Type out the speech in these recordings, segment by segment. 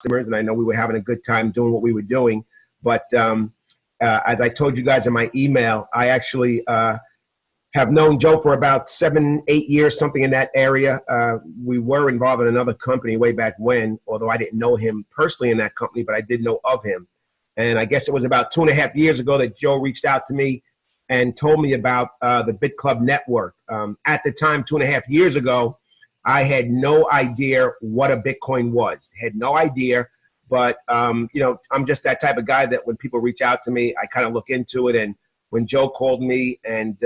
customers, and I know we were having a good time doing what we were doing. But as I told you guys in my email, I actually have known Joe for about 7, 8 years, something in that area. We were involved in another company way back when, although I didn't know him personally in that company, but I did know of him. And I guess it was about 2.5 years ago that Joe reached out to me and told me about the Bitclub Network. At the time, 2.5 years ago, I had no idea what a Bitcoin was. Had no idea, but you know, I'm just that type of guy that when people reach out to me, I kind of look into it. And when Joe called me and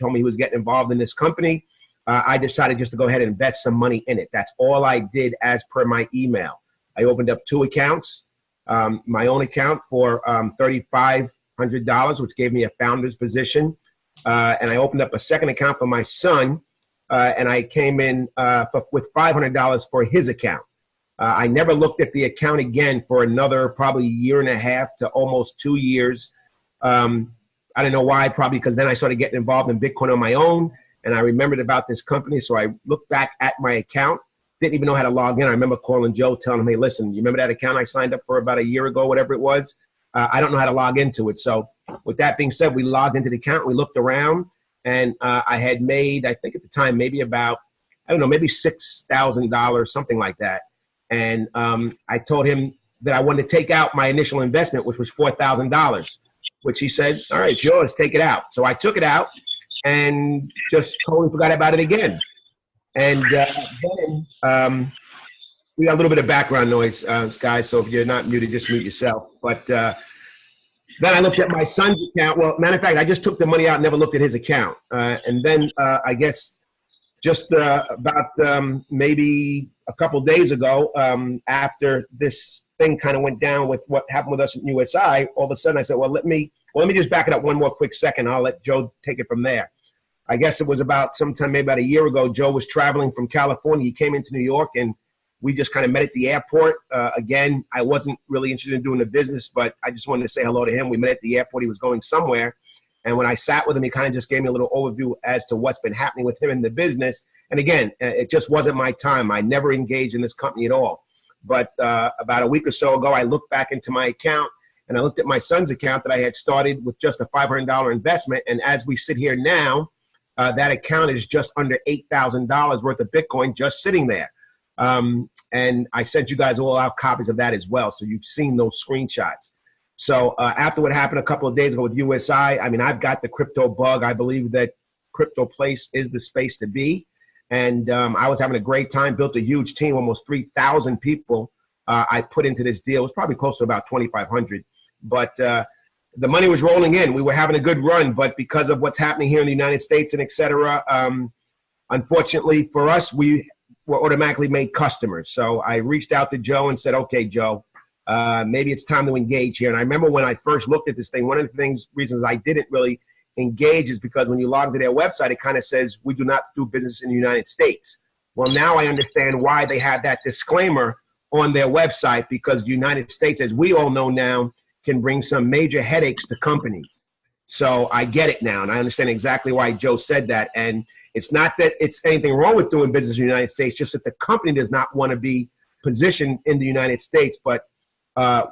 told me he was getting involved in this company, I decided just to go ahead and invest some money in it. That's all I did as per my email. I opened up 2 accounts, my own account for $3,500, which gave me a founder's position. And I opened up a second account for my son, and I came in with $500 for his account. I never looked at the account again for another probably 1.5 to almost 2 years. I don't know why, probably because then I started getting involved in Bitcoin on my own, and I remembered about this company, so I looked back at my account, didn't even know how to log in. I remember calling Joe, telling him, hey, listen, you remember that account I signed up for about a year ago, whatever it was? I don't know how to log into it. So with that being said, we logged into the account, we looked around, and I had made, I think at the time, maybe about, I don't know, maybe $6,000, something like that. And I told him that I wanted to take out my initial investment, which was $4,000. Which he said, all right, yours, take it out. So I took it out and just totally forgot about it again. And then we got a little bit of background noise, guys, so if you're not muted, just mute yourself. But then I looked at my son's account. Well, matter of fact, I just took the money out and never looked at his account. And then I guess just about maybe a couple days ago, after this thing kind of went down with what happened with us at USI, all of a sudden I said, well, let me just back it up one more quick second. I'll let Joe take it from there. I guess it was about sometime, maybe about a year ago, Joe was traveling from California. He came into New York, and we just kind of met at the airport. Again, I wasn't really interested in doing the business, but I just wanted to say hello to him. We met at the airport. He was going somewhere. And when I sat with him, he kind of just gave me a little overview as to what's been happening with him in the business. And again, it just wasn't my time. I never engaged in this company at all. But about a week or so ago, I looked back into my account, and I looked at my son's account that I had started with just a $500 investment. And as we sit here now, that account is just under $8,000 worth of Bitcoin just sitting there. And I sent you guys all out copies of that as well. So you've seen those screenshots. So after what happened a couple of days ago with USI, I mean, I've got the crypto bug. I believe that crypto place is the space to be. And I was having a great time, built a huge team, almost 3,000 people I put into this deal. It was probably close to about 2,500. But the money was rolling in. We were having a good run. But because of what's happening here in the United States and et cetera, unfortunately for us, we were automatically made customers. So I reached out to Joe and said, okay, Joe, maybe it's time to engage here. And I remember when I first looked at this thing, one of the reasons I didn't really engage is because when you log to their website, it kind of says, we do not do business in the United States. Well, now I understand why they have that disclaimer on their website, because the United States, as we all know now, can bring some major headaches to companies. So I get it now, and I understand exactly why Joe said that. And it's not that it's anything wrong with doing business in the United States, just that the company does not want to be positioned in the United States. But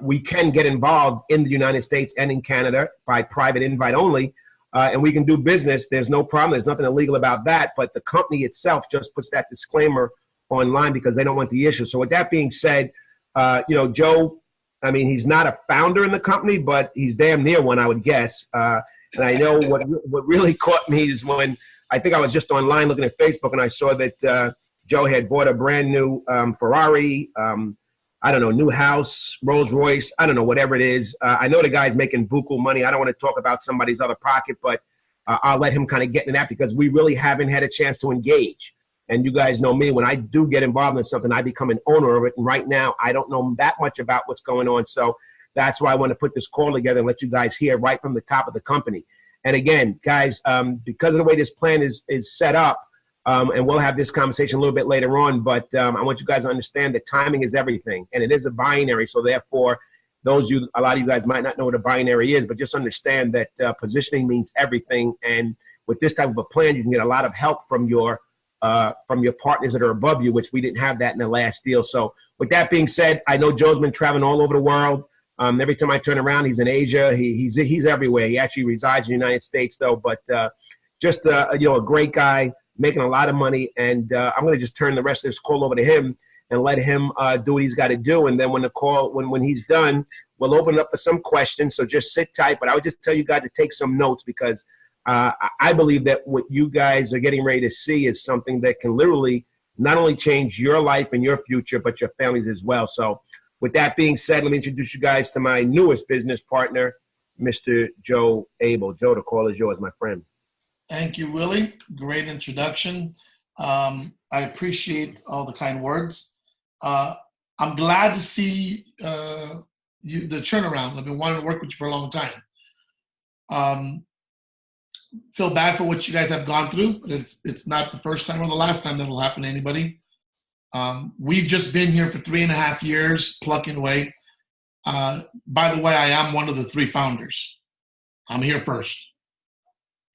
we can get involved in the United States and in Canada by private invite only, and we can do business. There's no problem. There's nothing illegal about that. But the company itself just puts that disclaimer online because they don't want the issue. So with that being said, you know, Joe, I mean, he's not a founder in the company, but he's damn near one, I would guess. And I know what really caught me is when I think I was just online looking at Facebook, and I saw that Joe had bought a brand new Ferrari, I don't know, new house, Rolls Royce, I don't know, whatever it is. I know the guy's making buku money. I don't want to talk about somebody's other pocket, but I'll let him kind of get into that because we really haven't had a chance to engage. And you guys know me, when I do get involved in something, I become an owner of it. And right now, I don't know that much about what's going on. So that's why I want to put this call together and let you guys hear right from the top of the company. And again, guys, because of the way this plan is set up, and we'll have this conversation a little bit later on, but I want you guys to understand that timing is everything, and it is a binary. So therefore, a lot of you guys might not know what a binary is, but just understand that positioning means everything. And with this type of a plan, you can get a lot of help from your partners that are above you, which we didn't have that in the last deal. So with that being said, I know Joe's been traveling all over the world. Every time I turn around, he's in Asia. He's everywhere. He actually resides in the United States, though. But just a great guy, making a lot of money. And I'm going to just turn the rest of this call over to him and let him do what he's got to do. And then when he's done, we'll open it up for some questions. So just sit tight. But I would just tell you guys to take some notes, because I believe that what you guys are getting ready to see is something that can literally not only change your life and your future, but your families as well. So with that being said, let me introduce you guys to my newest business partner, Mr. Joe Abel. Joe, the call is yours, my friend. Thank you, Willie. Great introduction. I appreciate all the kind words. I'm glad to see the turnaround. I've been wanting to work with you for a long time. Feel bad for what you guys have gone through, but it's not the first time or the last time that'll happen to anybody. We've just been here for 3.5 years, plucking away. By the way, I am one of the 3 founders. I'm here first.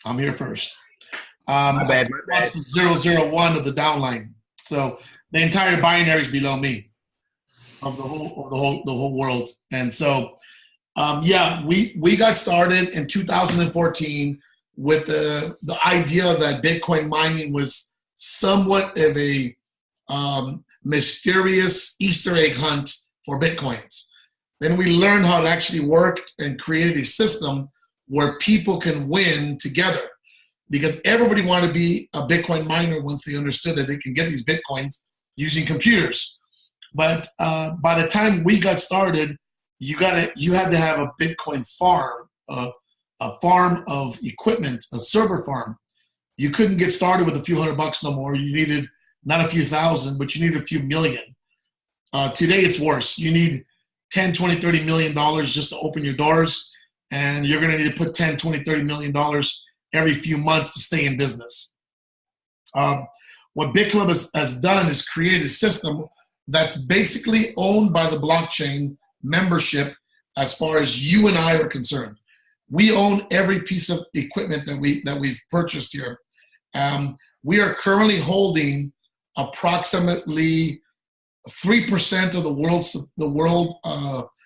My bad. That's the 001 of the downline. So the entire binary is below me of the whole world. And so, we got started in 2014 with the idea that Bitcoin mining was somewhat of a mysterious Easter egg hunt for Bitcoins. Then we learned how it actually worked and created a system where people can win together, because everybody wanted to be a Bitcoin miner once they understood that they can get these Bitcoins using computers. But by the time we got started, you had to have a Bitcoin farm, a farm of equipment, a server farm. You couldn't get started with a few $100 no more. You needed not a few thousand, but you needed a few million. Today it's worse. You need 10, 20, $30 million just to open your doors, and you're going to need to put 10, 20, $30 million every few months to stay in business. What Bitclub has done is created a system that's basically owned by the blockchain membership as far as you and I are concerned. We own every piece of equipment that we've purchased here. We are currently holding approximately 3% of the world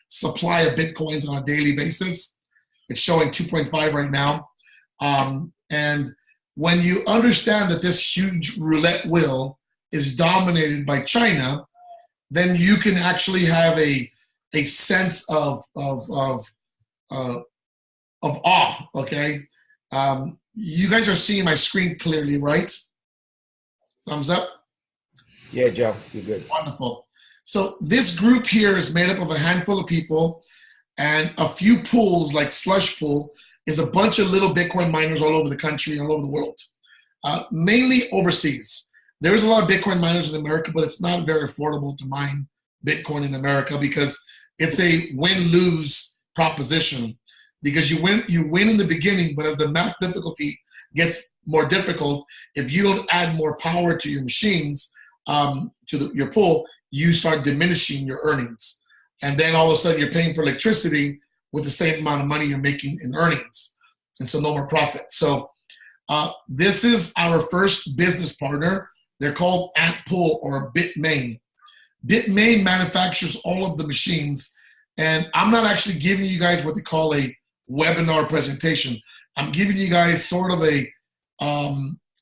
supply of Bitcoins on a daily basis. It's showing 2.5 right now. And when you understand that this huge roulette wheel is dominated by China, then you can actually have a sense of awe. Okay, you guys are seeing my screen clearly, right? Thumbs up. Yeah, Joe, you're good. Wonderful. So this group here is made up of a handful of people, and a few pools like Slush Pool is a bunch of little Bitcoin miners all over the country and all over the world, mainly overseas. There's a lot of Bitcoin miners in America, but it's not very affordable to mine Bitcoin in America because it's a win-lose proposition. Because you win in the beginning, but as the math difficulty gets more difficult, if you don't add more power to your machines, your pool, you start diminishing your earnings. And then all of a sudden you're paying for electricity with the same amount of money you're making in earnings. And so no more profit. So this is our first business partner. They're called Antpool or Bitmain. Bitmain manufactures all of the machines. And I'm not actually giving you guys what they call a webinar presentation. I'm giving you guys sort of a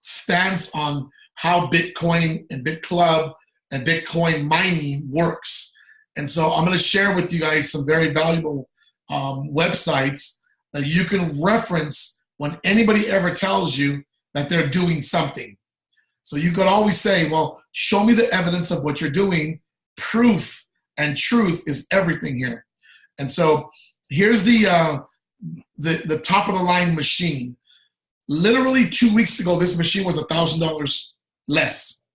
stance on how Bitcoin and Bitclub and Bitcoin mining works. And so I'm going to share with you guys some very valuable websites that you can reference when anybody ever tells you that they're doing something. So you could always say, well, show me the evidence of what you're doing. Proof and truth is everything here. And so here's the top of the line machine. Literally 2 weeks ago, this machine was $1,000 less.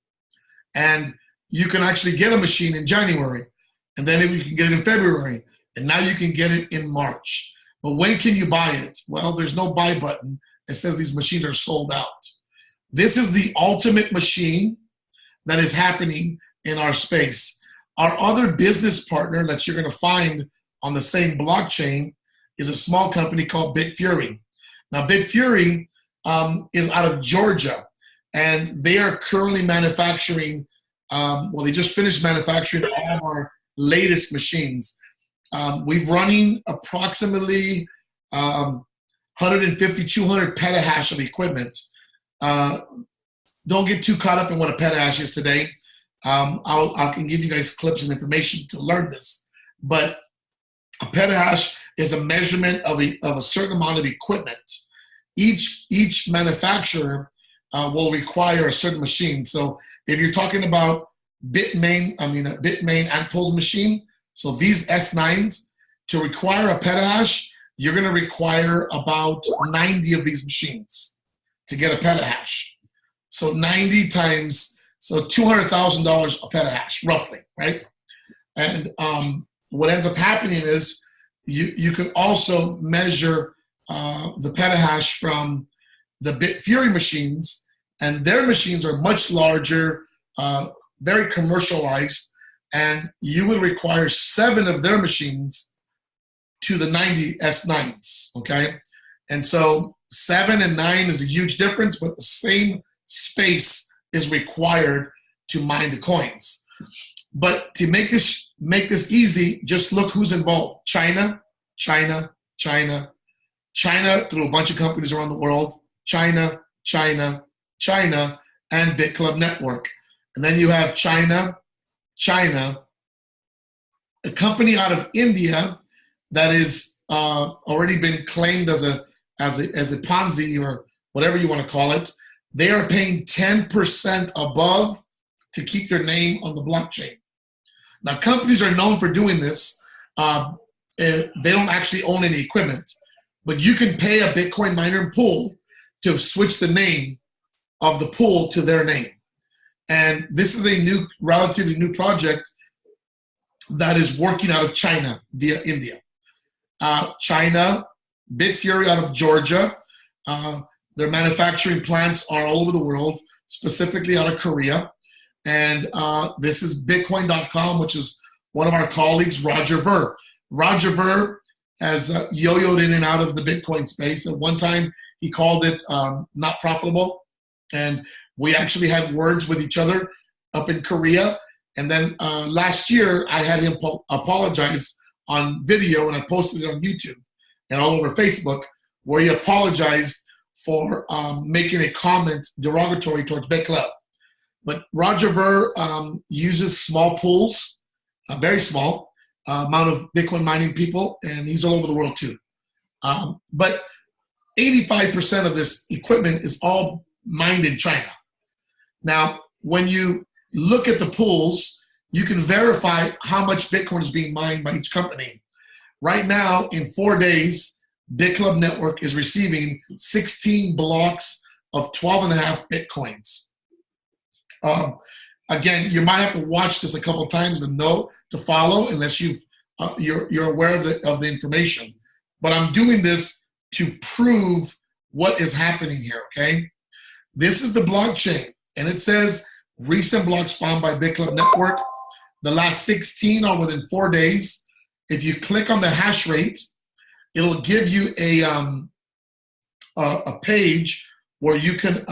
And you can actually get a machine in January, and then you can get it in February, and now you can get it in March. But when can you buy it? Well, there's no buy button. It says these machines are sold out. This is the ultimate machine that is happening in our space. Our other business partner that you're going to find on the same blockchain is a small company called Bitfury. Now, Bitfury is out of Georgia, and they are currently manufacturing Well, they just finished manufacturing all of our latest machines. We're running approximately 150, 200 petahash of equipment. Don't get too caught up in what a petahash is today. I can give you guys clips and information to learn this. But a petahash is a measurement of a certain amount of equipment. Each manufacturer will require a certain machine. So if you're talking about Bitmain and pulled machine, so these S9s, to require a petahash, you're going to require about 90 of these machines to get a petahash. So 90 times, so $200,000 a petahash, roughly, right? And what ends up happening is you can also measure the petahash from the Bitfury machines, and their machines are much larger, very commercialized, and you would require 7 of their machines to the 90 S9s, okay? And so 7 and 9 is a huge difference, but the same space is required to mine the coins. But to make this easy, just look who's involved. China through a bunch of companies around the world, China, and Bitclub Network. And then you have China, a company out of India that is already been claimed as a Ponzi or whatever you want to call it. They are paying 10% above to keep their name on the blockchain. Now, companies are known for doing this. They don't actually own any equipment, but you can pay a Bitcoin miner and pool to switch the name of the pool to their name. And this is a relatively new project that is working out of China via India. China, Bitfury out of Georgia. Their manufacturing plants are all over the world, specifically out of Korea. And this is Bitcoin.com, which is one of our colleagues, Roger Ver. Roger Ver has yo-yoed in and out of the Bitcoin space. At one time, he called it not profitable. And we actually had words with each other up in Korea. And then last year, I had him apologize on video, and I posted it on YouTube and all over Facebook, where he apologized for making a comment derogatory towards Bitclub. But Roger Ver uses small pools, a very small amount of Bitcoin mining people, and he's all over the world too. But 85% of this equipment is all mined in China. Now, when you look at the pools, you can verify how much Bitcoin is being mined by each company. Right now, in 4 days, Bitclub Network is receiving 16 blocks of 12.5 Bitcoins. Again, you might have to watch this a couple times to follow, unless you're aware of the information. But I'm doing this to prove what is happening here, okay? This is the blockchain, and it says recent blocks found by Bitclub Network. The last 16 are within 4 days. If you click on the hash rate, it'll give you a page where you can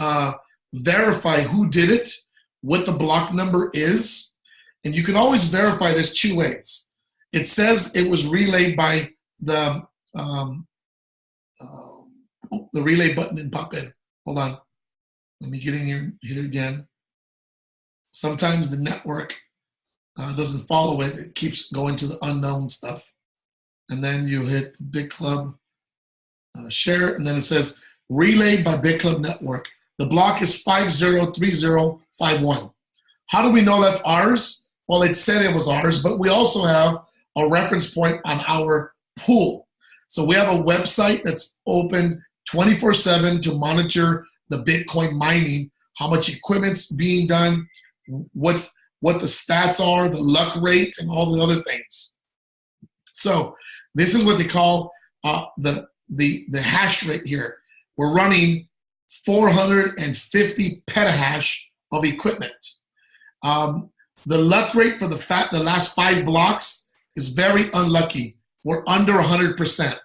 verify who did it, what the block number is, and you can always verify this 2 ways. It says it was relayed by the relay button didn't pop in. Hold on. Let me get in here, hit it again. Sometimes the network doesn't follow it. It keeps going to the unknown stuff. And then you hit Bitclub share, and then it says relayed by Bitclub Network. The block is 503051. How do we know that's ours? Well, it said it was ours, but we also have a reference point on our pool. So we have a website that's open 24/7 to monitor the Bitcoin mining, how much equipment's being done, what the stats are, the luck rate, and all the other things. So this is what they call the hash rate here. We're running 450 petahash of equipment. The luck rate for the last 5 blocks is very unlucky. We're under 100%.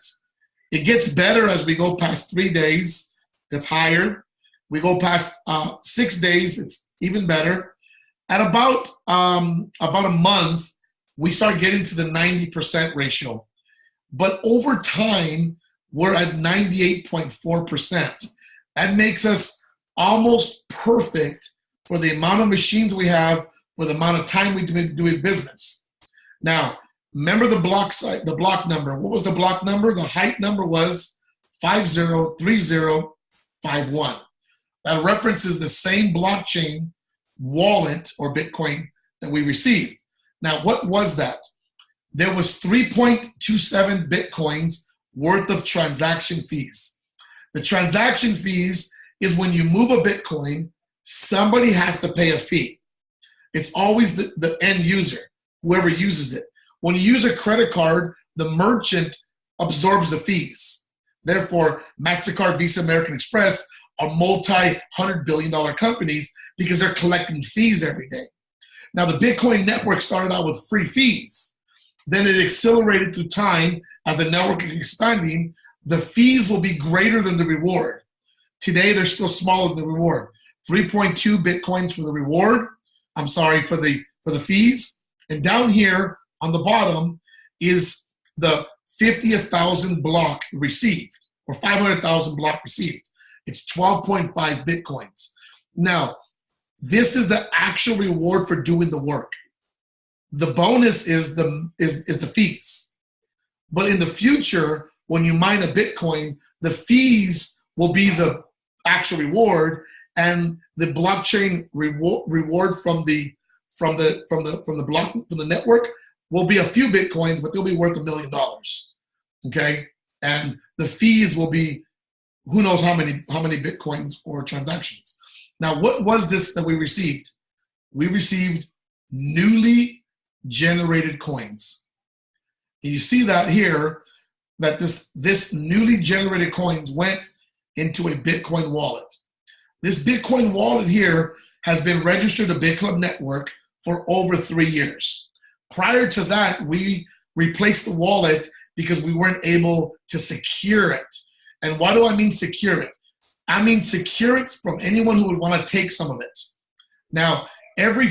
It gets better as we go past 3 days. It's higher. We go past 6 days, it's even better. At about a month, we start getting to the 90% ratio. But over time, we're at 98.4%. That makes us almost perfect for the amount of machines we have, for the amount of time we've been doing business. Now, remember the block number. What was the block number? The height number was 503051. That references the same blockchain wallet or Bitcoin that we received. Now, what was that? There was 3.27 Bitcoins worth of transaction fees. The transaction fees is when you move a Bitcoin, somebody has to pay a fee. It's always the end user, whoever uses it. When you use a credit card, the merchant absorbs the fees. Therefore, MasterCard, Visa, American Express are multi-$100 billion companies because they're collecting fees every day. Now, the Bitcoin network started out with free fees. Then it accelerated through time as the network is expanding. The fees will be greater than the reward. Today, they're still smaller than the reward. 3.2 Bitcoins for the reward. I'm sorry, for the fees. And down here on the bottom is the 50,000 block received, or 500,000 block received. It's 12.5 Bitcoins. Now, this is the actual reward for doing the work. The bonus is the fees. But in the future, when you mine a Bitcoin, the fees will be the actual reward, and the blockchain reward from the network will be a few Bitcoins, but they'll be worth $1 million. Okay, and the fees will be who knows how many Bitcoins or transactions. Now, what was this that we received? We received newly generated coins. And you see that here, that this newly generated coins went into a Bitcoin wallet. This Bitcoin wallet here has been registered to Bitclub Network for over 3 years. Prior to that, we replaced the wallet because we weren't able to secure it. And why do I mean secure it? I mean secure it from anyone who would want to take some of it. Now, every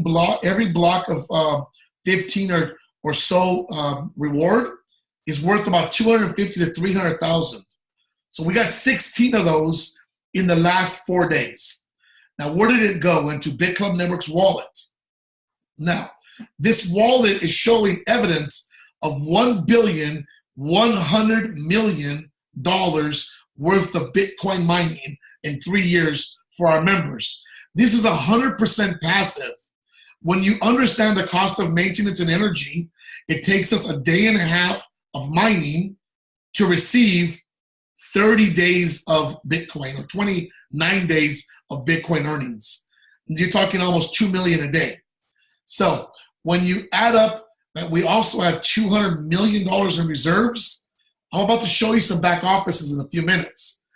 block of 15 or so reward is worth about 250 to 300,000. So we got 16 of those in the last 4 days. Now, where did it go? Into Bitclub Network's wallet. Now, this wallet is showing evidence of $1,100,000,000 worth of Bitcoin mining in 3 years for our members. This is 100% passive. When you understand the cost of maintenance and energy, it takes us a day and a half of mining to receive 30 days of Bitcoin or 29 days of Bitcoin earnings. You're talking almost 2 million a day. So when you add up that we also have $200 million in reserves, I'm about to show you some back offices in a few minutes.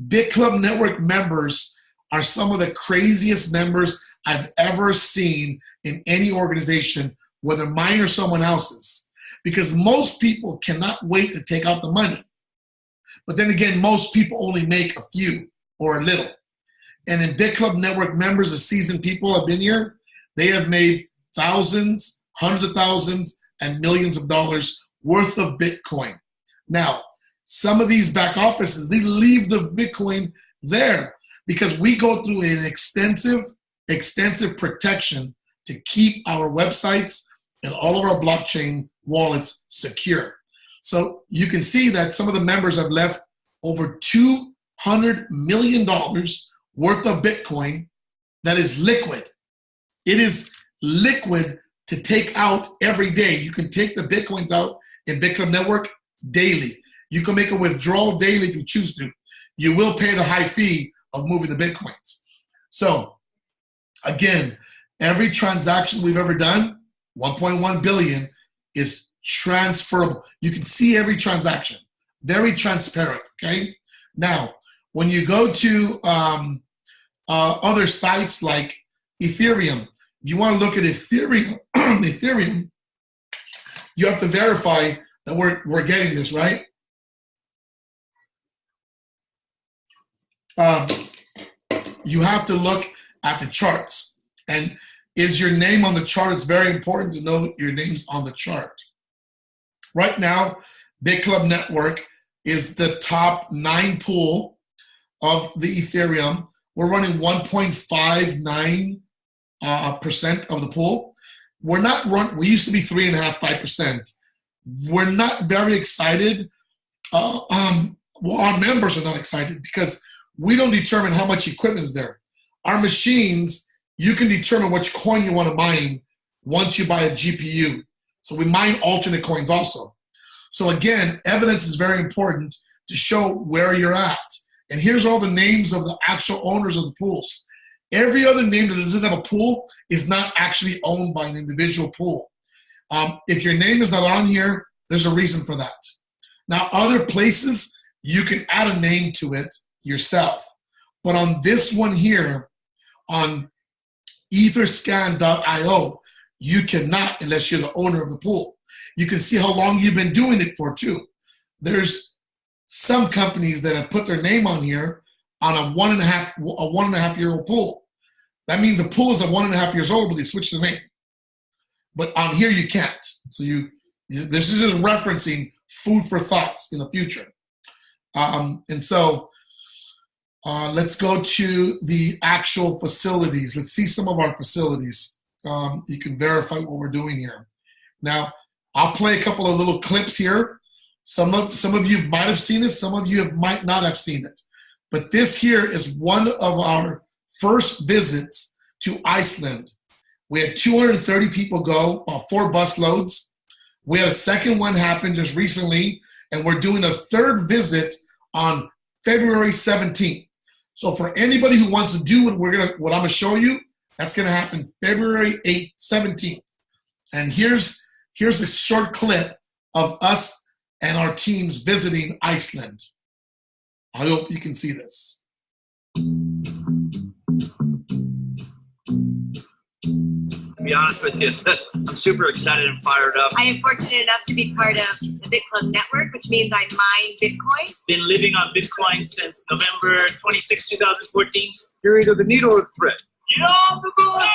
Bitclub Network members are some of the craziest members I've ever seen in any organization, whether mine or someone else's, because most people cannot wait to take out the money. But then again, most people only make a few or a little. And in Bitclub Network members, the seasoned people have been here, they have made thousands, hundreds of thousands, and millions of dollars worth of Bitcoin. Now, some of these back offices, they leave the Bitcoin there because we go through an extensive protection to keep our websites and all of our blockchain wallets secure. So you can see that some of the members have left over $200 million worth of Bitcoin that is liquid. It is liquid to take out every day. You can take the Bitcoins out in Bitclub Network daily. You can make a withdrawal daily if you choose to. You will pay the high fee of moving the Bitcoins. So again, every transaction we've ever done, 1.1 billion, is transferable. You can see every transaction, very transparent, okay? Now, when you go to other sites like Ethereum, if you want to look at Ethereum, Ethereum, you have to verify that we're getting this, right? You have to look at the charts. And is your name on the chart. It's very important to know your name's on the chart. Right now, Bitclub Network is the top 9 pool of the Ethereum. We're running 1.59% of the pool. We used to be 3.5%, 5%. We're not very excited. Well, our members are not excited because we don't determine how much equipment is there. Our machines, you can determine which coin you want to mine once you buy a GPU. So we mine alternate coins also. So again, evidence is very important to show where you're at. And here's all the names of the actual owners of the pools. Every other name that doesn't have a pool is not actually owned by an individual pool. If your name is not on here, there's a reason for that. Now, other places, you can add a name to it yourself. But on this one here, on etherscan.io, you cannot unless you're the owner of the pool. You can see how long you've been doing it for too. There's some companies that have put their name on here on a 1.5-year-old pool. That means the pool is 1.5 years old, but they switched the name. But on here you can't. So this is just referencing food for thoughts in the future. Let's go to the actual facilities. Let's see some of our facilities. You can verify what we're doing here. Now, I'll play a couple of little clips here. Some of you might have seen this, some of you might not have seen it. But this here is one of our first visits to Iceland. We had 230 people go, about 4 bus loads. We had a second one happen just recently, and we're doing a third visit on February 17th. So for anybody who wants to do what I'm gonna show you, that's gonna happen February 17th. And here's a short clip of us and our teams visiting Iceland. I hope you can see this. To be honest with you, I'm super excited and fired up. I am fortunate enough to be part of the Bitclub Network, which means I mine Bitcoin. Been living on Bitcoin since November 26, 2014. You're either the needle or the thread. Get on the board!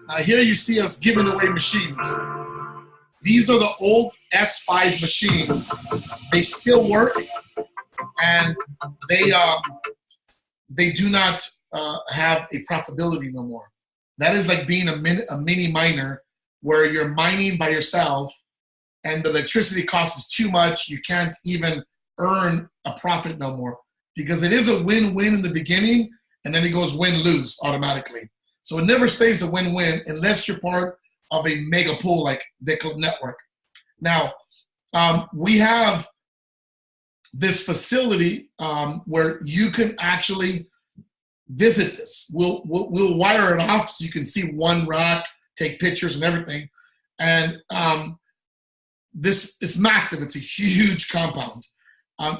Now here you see us giving away machines. These are the old S5 machines. They still work, and they do not have a profitability no more. That is like being a mini miner where you're mining by yourself and the electricity cost is too much. You can't even earn a profit no more because it is a win-win in the beginning and then it goes win-lose automatically. So it never stays a win-win unless you're part of a mega pool like Bitclub Network. Now, we have this facility where you can actually visit this. We'll wire it off so you can see one rack, take pictures and everything. And this is massive. It's a huge compound.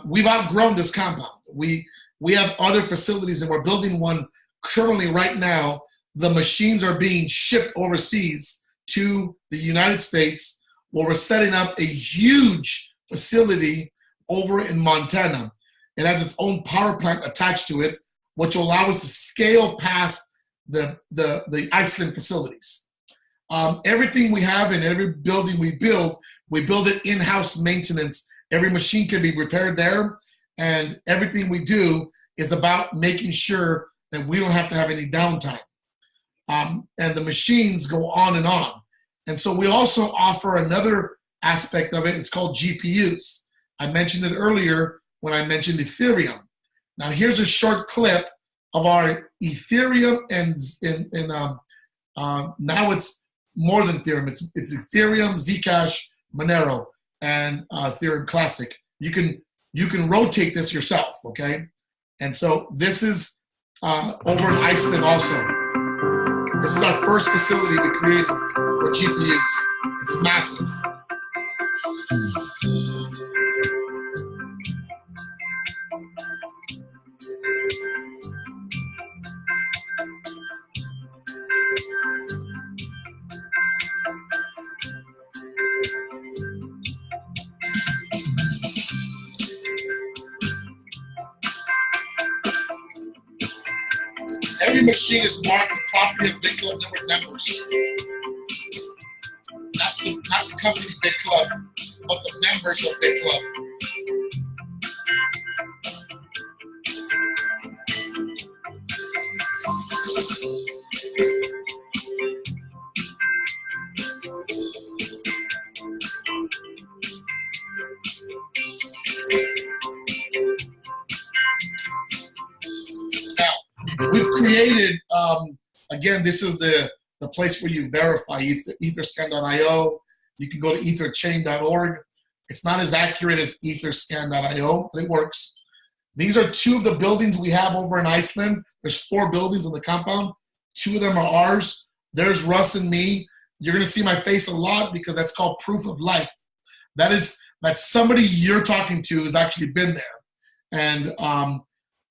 We've outgrown this compound. We have other facilities and we're building one currently right now the machines are being shipped overseas to the United States, where we're setting up a huge facility over in Montana. It has its own power plant attached to it, which will allow us to scale past the Iceland facilities. Everything we have in every building we build it in-house maintenance. Every machine can be repaired there, and everything we do is about making sure that we don't have to have any downtime. And the machines go on and on. And so we also offer another aspect of it. It's called GPUs. I mentioned it earlier when I mentioned Ethereum. Now here's a short clip of our Ethereum and now it's more than Ethereum. It's Ethereum, Zcash, Monero, and Ethereum Classic. You can rotate this yourself, okay? And so this is over in Iceland also. This is our first facility we created for GPUs. It's massive. Every machine is marked the property of Bitclub Network members. Not the company Bitclub, but the members of Bitclub. We've created, again, this is the place where you verify, etherscan.io. You can go to etherchain.org. It's not as accurate as etherscan.io, but it works. These are two of the buildings we have over in Iceland. There's 4 buildings on the compound. 2 of them are ours. There's Russ and me. You're going to see my face a lot because that's called proof of life. That somebody you're talking to has actually been there. And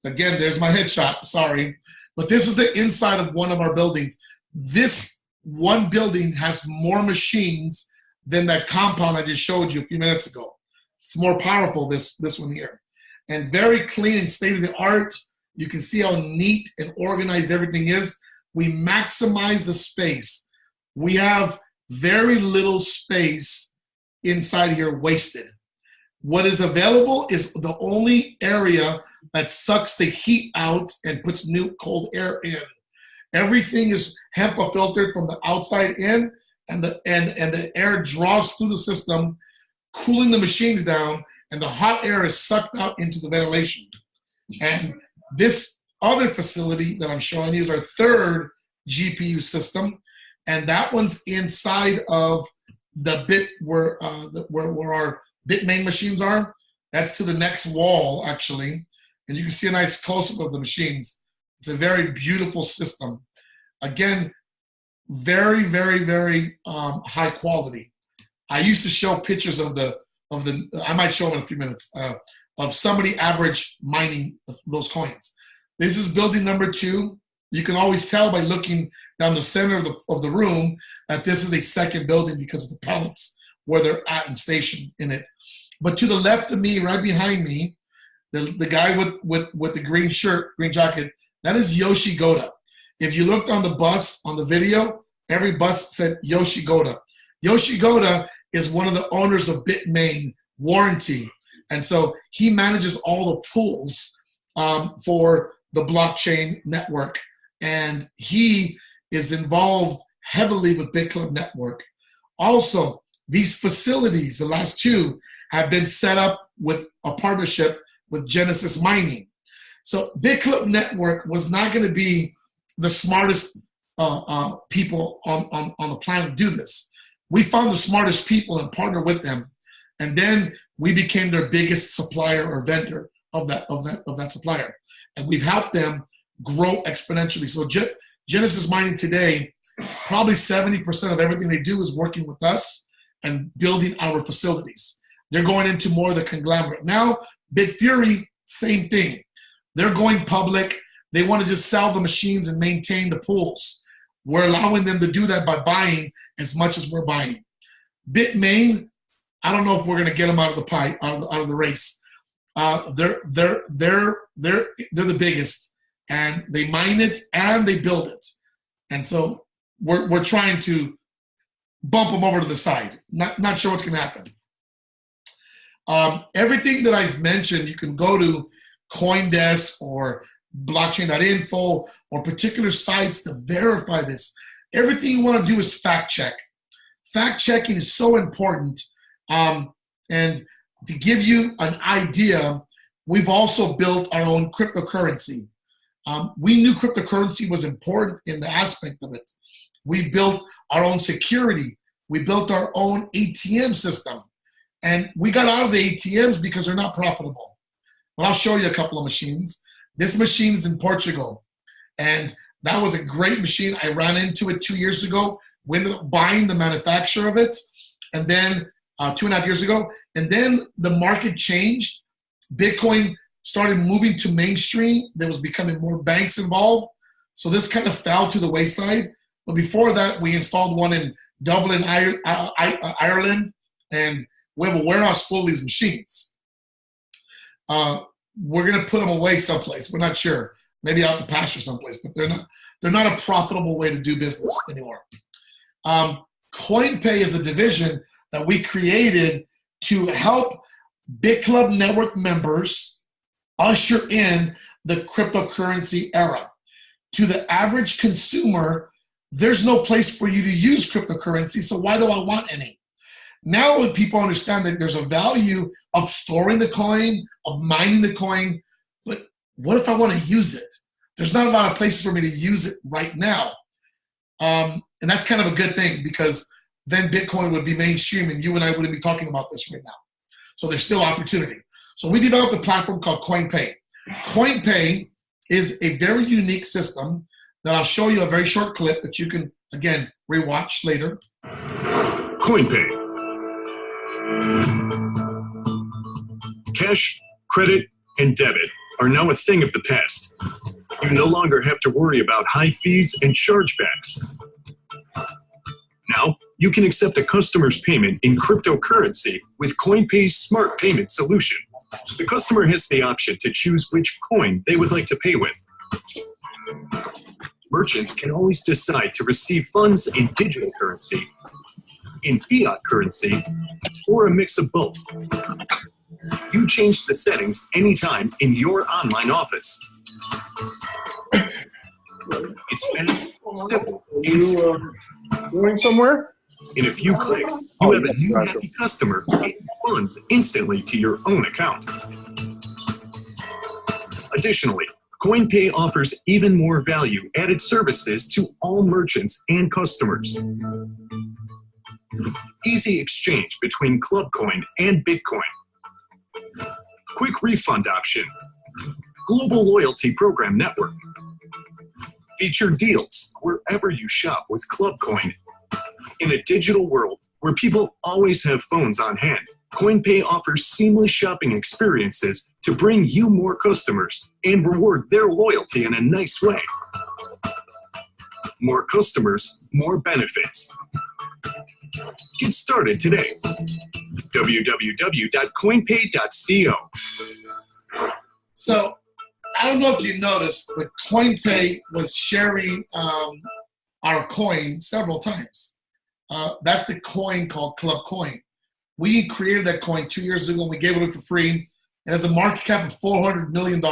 again, there's my headshot, sorry. But this is the inside of one of our buildings. This one building has more machines than that compound I just showed you a few minutes ago. It's more powerful, this one here. And very clean and state-of-the-art. You can see how neat and organized everything is. We maximize the space. We have very little space inside here wasted. What is available is the only area that sucks the heat out and puts new cold air in. Everything is HEPA filtered from the outside in, and the air draws through the system, cooling the machines down, and the hot air is sucked out into the ventilation. And this other facility that I'm showing you is our 3rd GPU system, and that one's inside of the bit where our Bitmain machines are. That's to the next wall, actually. And you can see a nice close-up of the machines. It's a very beautiful system. Again, very, very, very high quality. I used to show pictures of I might show them in a few minutes, of somebody average mining those coins. This is building number 2. You can always tell by looking down the center of the room that this is a second building because of the pallets where they're at and stationed in it. But to the left of me, right behind me, the guy with the green shirt, green jacket, that is Yoshi Goda. If you looked on the bus, on the video, every bus said Yoshi Goda. Yoshi Goda is one of the owners of Bitmain Warranty. And so he manages all the pools for the blockchain network. And he is involved heavily with Bitclub Network. Also, these facilities, the last 2, have been set up with a partnership with Genesis Mining. So Bitclub Network was not going to be the smartest people on the planet to do this. We found the smartest people and partnered with them, and then we became their biggest supplier or vendor of that supplier, and we've helped them grow exponentially. So Genesis Mining today, probably 70% of everything they do is working with us and building our facilities. They're going into more of the conglomerate. Now, Bitfury, same thing. They're going public. They want to just sell the machines and maintain the pools. we're allowing them to do that by buying as much as we're buying. Bitmain, I don't know if we're going to get them out of the pie, out of the race. They're the biggest, and they mine it and they build it, and so we're trying to bump them over to the side. Not sure what's going to happen. Everything that I've mentioned, you can go to CoinDesk or blockchain.info or particular sites to verify this. Everything you want to do is fact check. Fact checking is so important. And to give you an idea, we've also built our own cryptocurrency. We knew cryptocurrency was important in the aspect of it. We built our own security. We built our own ATM system. And we got out of the ATMs because they're not profitable. But I'll show you a couple of machines. This machine is in Portugal. And that was a great machine. I ran into it 2 years ago. We ended up buying the manufacturer of it. And then 2.5 years ago. And then the market changed. Bitcoin started moving to mainstream. There was becoming more banks involved. So this kind of fell to the wayside. But before that, we installed one in Dublin, Ireland. And we have a warehouse full of these machines. We're going to put them away someplace. We're not sure. Maybe out to pasture someplace. But they're not a profitable way to do business anymore. CoinPay is a division that we created to help Bitclub Network members usher in the cryptocurrency era. To the average consumer, there's no place for you to use cryptocurrency, so why do I want any? Now when people understand that there's a value of storing the coin, of mining the coin, but what if I want to use it? There's not a lot of places for me to use it right now. And that's kind of a good thing, because then Bitcoin would be mainstream and you and I wouldn't be talking about this right now. So there's still opportunity. So we developed a platform called CoinPay. CoinPay is a very unique system that I'll show you a very short clip that you can, again, rewatch later. CoinPay. Cash, credit, and debit are now a thing of the past. You no longer have to worry about high fees and chargebacks. Now, you can accept a customer's payment in cryptocurrency with CoinPay's smart payment solution. The customer has the option to choose which coin they would like to pay with. Merchants can always decide to receive funds in digital currency, in fiat currency, or a mix of both. You change the settings anytime in your online office. It's fast, simple, and secure. Going somewhere? In a few clicks, you have a new happy customer and funds instantly to your own account. Additionally, CoinPay offers even more value-added services to all merchants and customers. Easy exchange between Clubcoin and Bitcoin. Quick refund option. Global loyalty program network. Featured deals wherever you shop with Clubcoin. In a digital world where people always have phones on hand, CoinPay offers seamless shopping experiences to bring you more customers and reward their loyalty in a nice way. More customers, more benefits. Get started today. www.coinpay.co. So I don't know if you noticed, but CoinPay was sharing our coin several times. That's the coin called Club Coin. We created that coin 2 years ago and we gave it away for free. It has a market cap of $400 million.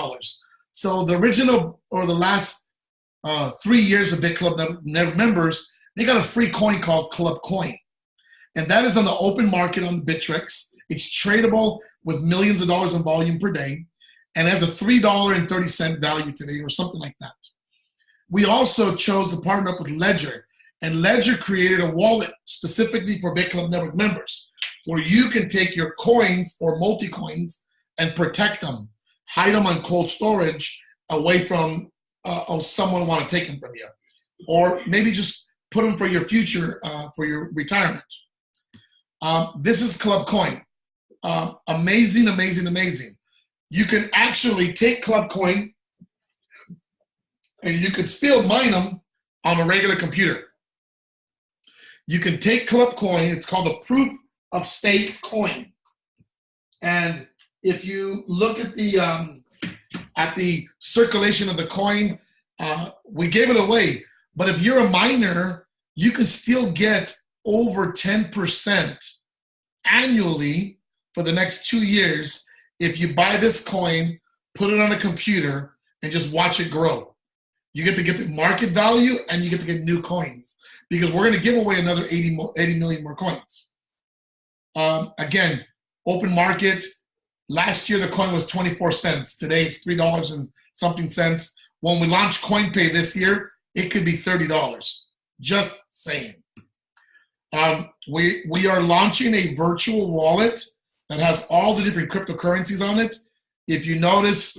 So the original, or the last 3 years of Bitclub members, they got a free coin called Club Coin. And that is on the open market on Bittrex. It's tradable with millions of dollars in volume per day, and has a $3.30 value today or something like that. We also chose to partner up with Ledger, and Ledger created a wallet specifically for Bitclub Network members, where you can take your coins or multi-coins and protect them, hide them on cold storage away from someone want to take them from you, or maybe just put them for your future, for your retirement. This is Club Coin. Amazing, amazing, amazing. You can actually take Club Coin and you can still mine them on a regular computer. You can take Club Coin. It's called a proof of stake coin. And if you look at the circulation of the coin, we gave it away. But if you're a miner, you can still get over 10% annually for the next 2 years if you buy this coin, put it on a computer, and just watch it grow. You get to get the market value, and you get to get new coins, because we're going to give away another 80 million more coins. Again, open market. Last year, the coin was 24 cents. Today, it's $3 and something cents. When we launch CoinPay this year, it could be $30. Just saying. We are launching a virtual wallet that has all the different cryptocurrencies on it. If you notice,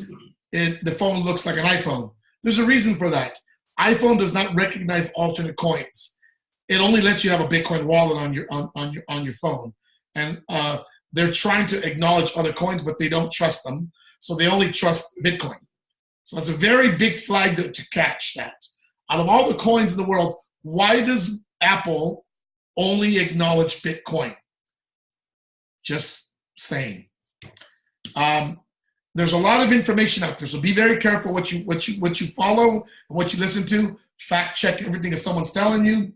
the phone looks like an iPhone. There's a reason for that. iPhone does not recognize alternate coins. It only lets you have a Bitcoin wallet on your phone, and they're trying to acknowledge other coins, but they don't trust them, so they only trust Bitcoin. So that's a very big flag to catch. That out of all the coins in the world, why does Apple only acknowledge Bitcoin? Just saying. There's a lot of information out there, so be very careful what you follow and what you listen to. Fact check everything that someone's telling you.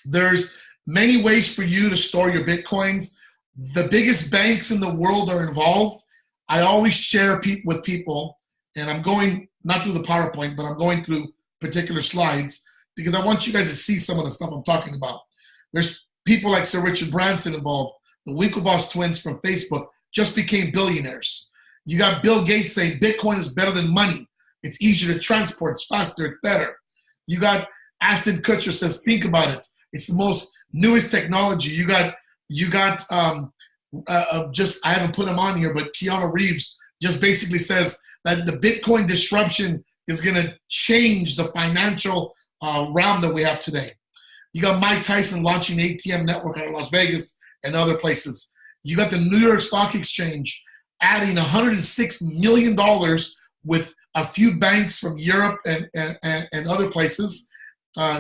There's many ways for you to store your Bitcoins. The biggest banks in the world are involved. I always share with people, and I'm going not through the PowerPoint, but I'm going through particular slides because I want you guys to see some of the stuff I'm talking about. There's people like Sir Richard Branson involved. The Winklevoss twins from Facebook just became billionaires. You got Bill Gates saying Bitcoin is better than money. It's easier to transport. It's faster. It's better. You got Ashton Kutcher says, think about it. It's the most newest technology. You got just, I haven't put him on here, but Keanu Reeves just basically says that the Bitcoin disruption is going to change the financial realm that we have today. You got Mike Tyson launching ATM network out of Las Vegas and other places. You got the New York Stock Exchange adding $106 million with a few banks from Europe and other places,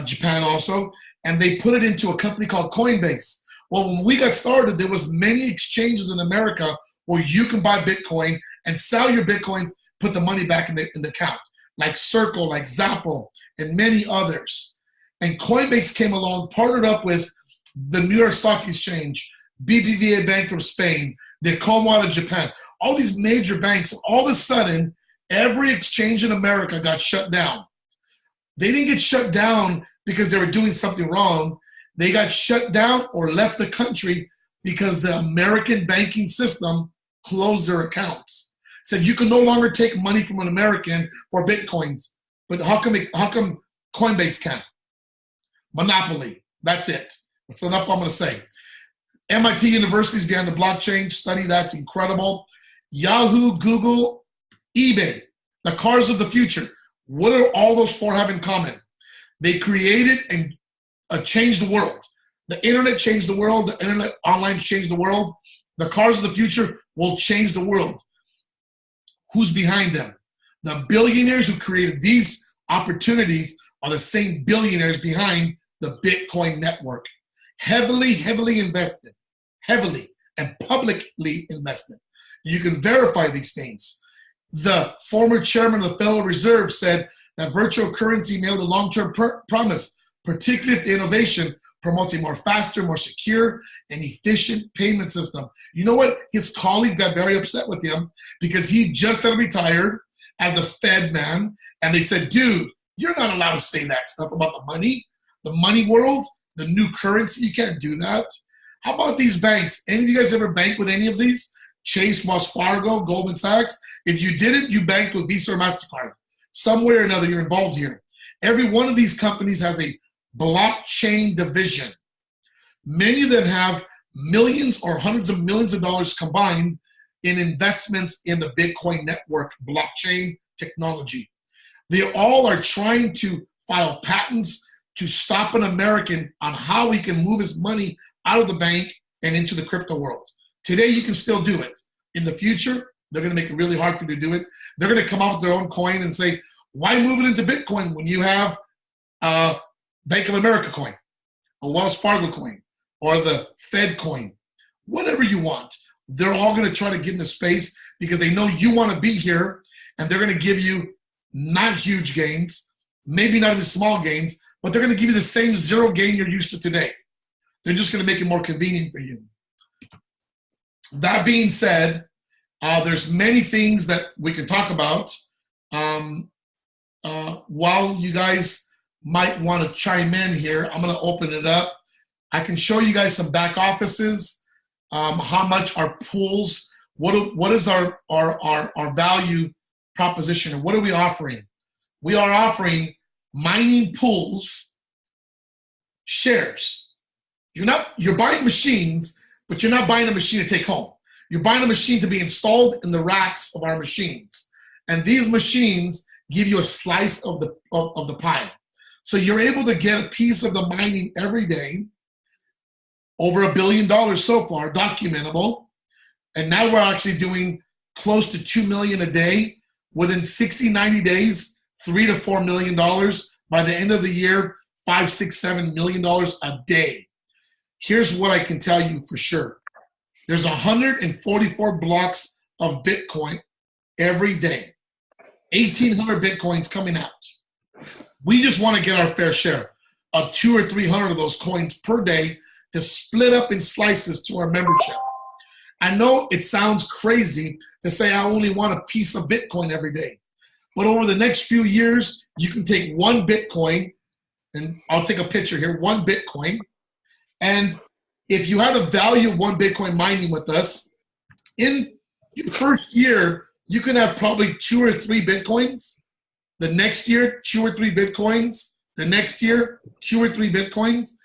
Japan also, and they put it into a company called Coinbase. Well, when we got started, there was many exchanges in America where you can buy Bitcoin and sell your Bitcoins, put the money back in the account, like Circle, like Zappo, and many others. And Coinbase came along, partnered up with the New York Stock Exchange, BBVA Bank from Spain, the Como out of Japan, all these major banks. All of a sudden, every exchange in America got shut down. They didn't get shut down because they were doing something wrong. They got shut down or left the country because the American banking system closed their accounts. Said you can no longer take money from an American for Bitcoins. But how come Coinbase can? Monopoly. That's it. That's enough I'm going to say. MIT University is behind the blockchain study. That's incredible. Yahoo, Google, eBay, the cars of the future. What do all those four have in common? They created and changed the world. The internet changed the world. The internet online changed the world. The cars of the future will change the world. Who's behind them? The billionaires who created these opportunities are the same billionaires behind the Bitcoin network. Heavily invested. Heavily and publicly invested. You can verify these things. The former chairman of the Federal Reserve said that virtual currency may hold a long-term promise, particularly if the innovation promotes a more faster, more secure, and efficient payment system. You know what? His colleagues got very upset with him because he just got retired as the Fed man, and they said, dude, you're not allowed to say that stuff about the money world, the new currency. You can't do that. How about these banks? Any of you guys ever bank with any of these? Chase, Wells Fargo, Goldman Sachs? If you didn't, you banked with Visa or MasterCard. Somewhere or another, you're involved here. Every one of these companies has a blockchain division. Many of them have millions or hundreds of millions of dollars combined in investments in the Bitcoin network blockchain technology. They all are trying to file patents to stop an American on how he can move his money out of the bank and into the crypto world. Today, you can still do it. In the future, they're going to make it really hard for you to do it. They're going to come out with their own coin and say, why move it into Bitcoin when you have Bank of America coin, a Wells Fargo coin, or the Fed coin, whatever you want. They're all going to try to get in the space because they know you want to be here, and they're going to give you not huge gains, maybe not even small gains, but they're going to give you the same zero gain you're used to today. They're just going to make it more convenient for you. That being said, there's many things that we can talk about. While you guys might want to chime in here, I'm going to open it up. I can show you guys some back offices, how much our pools, what is our value proposition, and what are we offering? We are offering mining pools, shares. You're buying machines, but you're not buying a machine to take home. You're buying a machine to be installed in the racks of our machines. And these machines give you a slice of the pie. So you're able to get a piece of the mining every day, over $1 billion so far, documentable. And now we're actually doing close to $2 million a day. Within 60, 90 days, $3 to $4 million. By the end of the year, $5, $6, $7 million a day. Here's what I can tell you for sure. There's 144 blocks of Bitcoin every day. 1,800 Bitcoins coming out. We just want to get our fair share of 200 or 300 of those coins per day to split up in slices to our membership. I know it sounds crazy to say I only want a piece of Bitcoin every day. But over the next few years, you can take one Bitcoin, and I'll take a picture here, one Bitcoin. And if you have the value of one Bitcoin mining with us, in your first year, you can have probably 2 or 3 Bitcoins. The next year, 2 or 3 Bitcoins. The next year, 2 or 3 Bitcoins.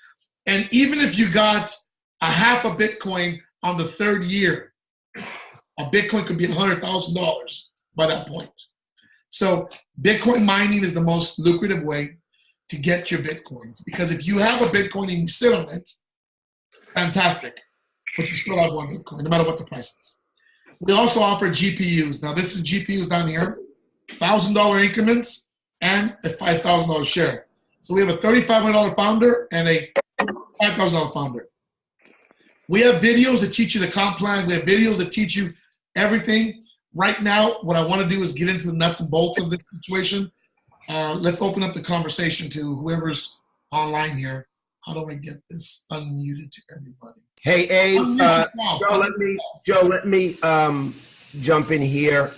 And even if you got a half a Bitcoin on the third year, a Bitcoin could be $100,000 by that point. So Bitcoin mining is the most lucrative way to get your Bitcoins. Because if you have a Bitcoin and you sit on it, fantastic. But you still have one Bitcoin, no matter what the price is. We also offer GPUs. Now this is GPUs down here, $1,000 increments and a $5,000 share. So we have a $3,500 founder and a $5,000 founder. We have videos that teach you the comp plan. We have videos that teach you everything. Right now, what I want to do is get into the nuts and bolts of this situation. Let's open up the conversation to whoever's online here. How do I get this unmuted to everybody? Hey, Abe, Joe, let me jump in here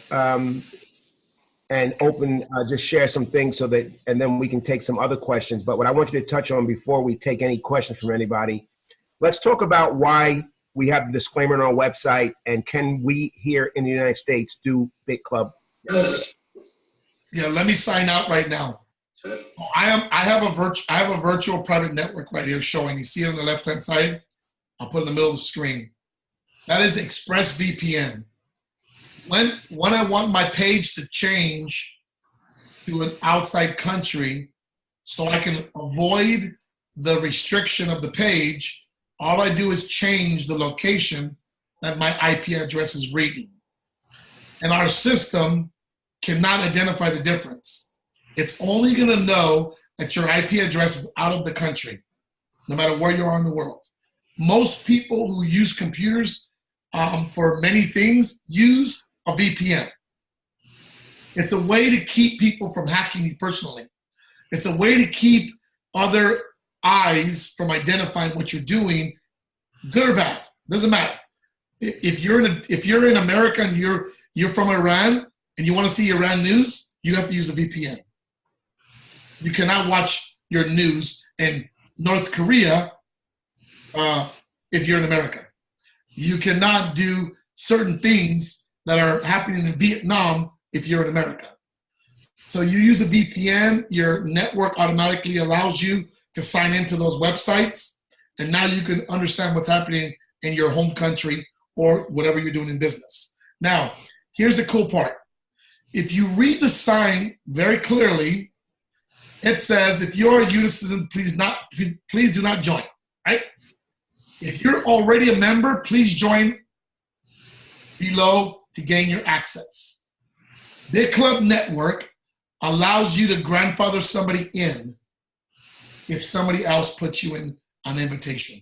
and open, just share some things so that, and then we can take some other questions. But what I want you to touch on before we take any questions from anybody, let's talk about why we have the disclaimer on our website, and can we here in the United States do Bitclub? Yeah, let me sign out right now. I have a virtual private network right here showing. You see it on the left-hand side? I'll put it in the middle of the screen. That is ExpressVPN. When I want my page to change to an outside country so I can avoid the restriction of the page, all I do is change the location that my IP address is reading. And our system cannot identify the difference. It's only going to know that your IP address is out of the country, no matter where you are in the world. Most people who use computers for many things use a VPN. It's a way to keep people from hacking you personally. It's a way to keep other eyes from identifying what you're doing, good or bad, doesn't matter. If you're in America and you're from Iran and you want to see Iran news, you have to use a VPN. You cannot watch your news in North Korea if you're in America. You cannot do certain things that are happening in Vietnam if you're in America. So you use a VPN, your network automatically allows you to sign into those websites, and now you can understand what's happening in your home country or whatever you're doing in business. Now, here's the cool part. If you read the sign very clearly, it says, if you're a U.S. citizen, please do not join, right? If you're already a member, please join below to gain your access. Bitclub Network allows you to grandfather somebody in if somebody else puts you in an invitation.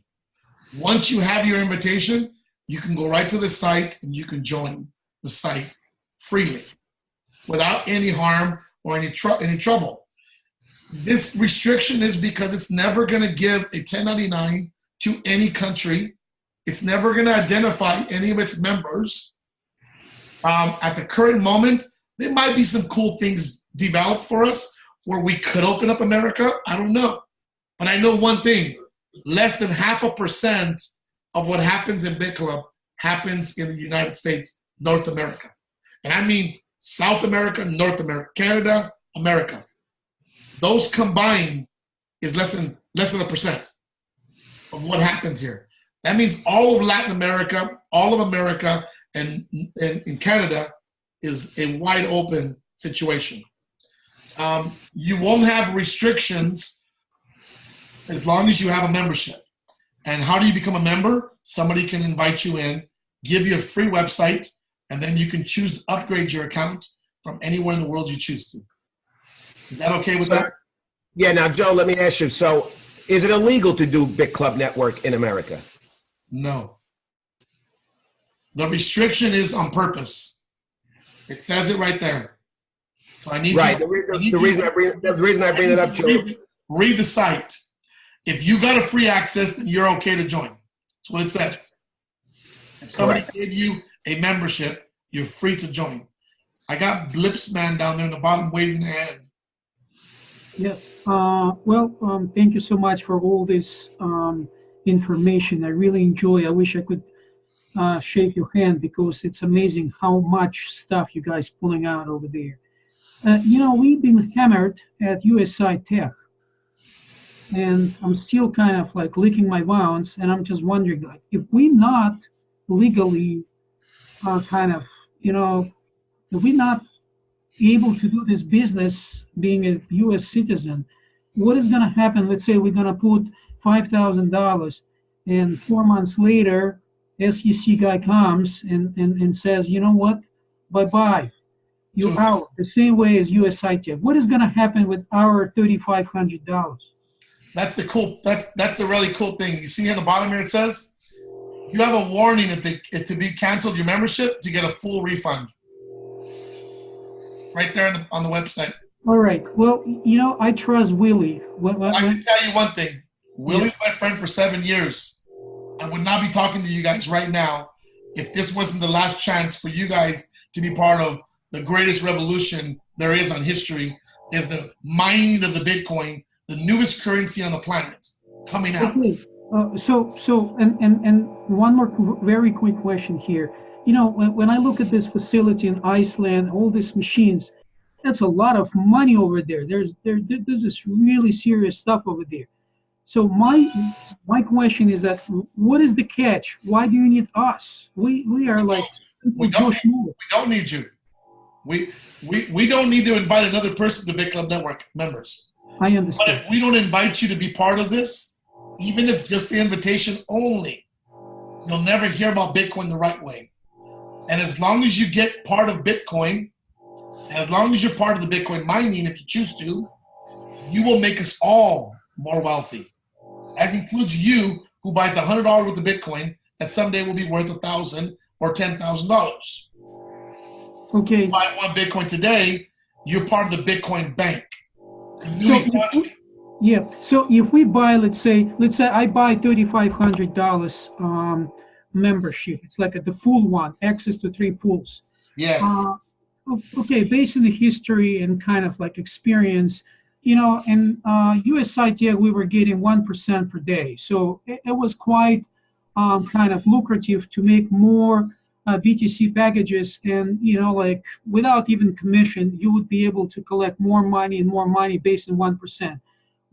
Once you have your invitation, you can go right to the site and you can join the site freely without any harm or any trouble. This restriction is because it's never going to give a 1099 to any country. It's never going to identify any of its members. At the current moment, there might be some cool things developed for us where we could open up America. I don't know. But I know one thing. Less than 0.5% of what happens in Bitclub happens in the United States, North America. And I mean South America, North America, Canada, America. Those combined is less than 1% of what happens here. That means all of Latin America, all of America, and in Canada is a wide open situation. You won't have restrictions as long as you have a membership. And how do you become a member? Somebody can invite you in, give you a free website, and then you can choose to upgrade your account from anywhere in the world you choose to. Is that okay with that? Yeah, now, Joe, let me ask you. So is it illegal to do Bitclub Network in America? No. The restriction is on purpose. It says it right there. So I need right. you, the reason I bring it up, Joe. Read the site. If you got a free access, then you're okay to join. That's what it says. If somebody gave you a membership, you're free to join. I got Blipsman down there in the bottom waving the hand. Yes. Thank you so much for all this information. I really enjoy. I wish I could shake your hand because it's amazing how much stuff you guys pulling out over there. We've been hammered at USI Tech, and I'm still kind of like licking my wounds, and I'm just wondering, like, if we're not legally if we're not able to do this business being a U.S. citizen, what is going to happen? Let's say we're going to put $5,000, and 4 months later, SEC guy comes and says, you know what, bye-bye, you're out. The same way as USI Tech. What is going to happen with our $3,500? That's the really cool thing. You see on the bottom here, it says, you have a warning to be canceled your membership to get a full refund. Right there on the website. All right. Well, I trust Willie. I can tell you one thing. Willie's my friend for 7 years. I would not be talking to you guys right now if this wasn't the last chance for you guys to be part of the greatest revolution there is on history, is the mining of the Bitcoin, the newest currency on the planet coming out. Okay. And one more very quick question here. When I look at this facility in Iceland, all these machines, that's a lot of money over there. There's this really serious stuff over there. So my question is that, what is the catch? Why do you need us? We are like we don't need you. We don't need to invite another person to Bitclub Network members. I understand. But if we don't invite you to be part of this, even if just the invitation only, you'll never hear about Bitcoin the right way. And as long as you get part of Bitcoin, and as long as you're part of the Bitcoin mining, if you choose to, you will make us all more wealthy. As includes you, who buys $100 worth of Bitcoin that someday will be worth $1,000 or $10,000. Okay. You buy one Bitcoin today, you're part of the Bitcoin bank. So if we buy, let's say I buy $3,500 membership. It's like the full one, access to 3 pools. Yes. Okay, based on the history and kind of like experience, in USI Tech, we were getting 1% per day. So it was quite kind of lucrative to make more BTC packages, and without even commission, you would be able to collect more money based on 1%.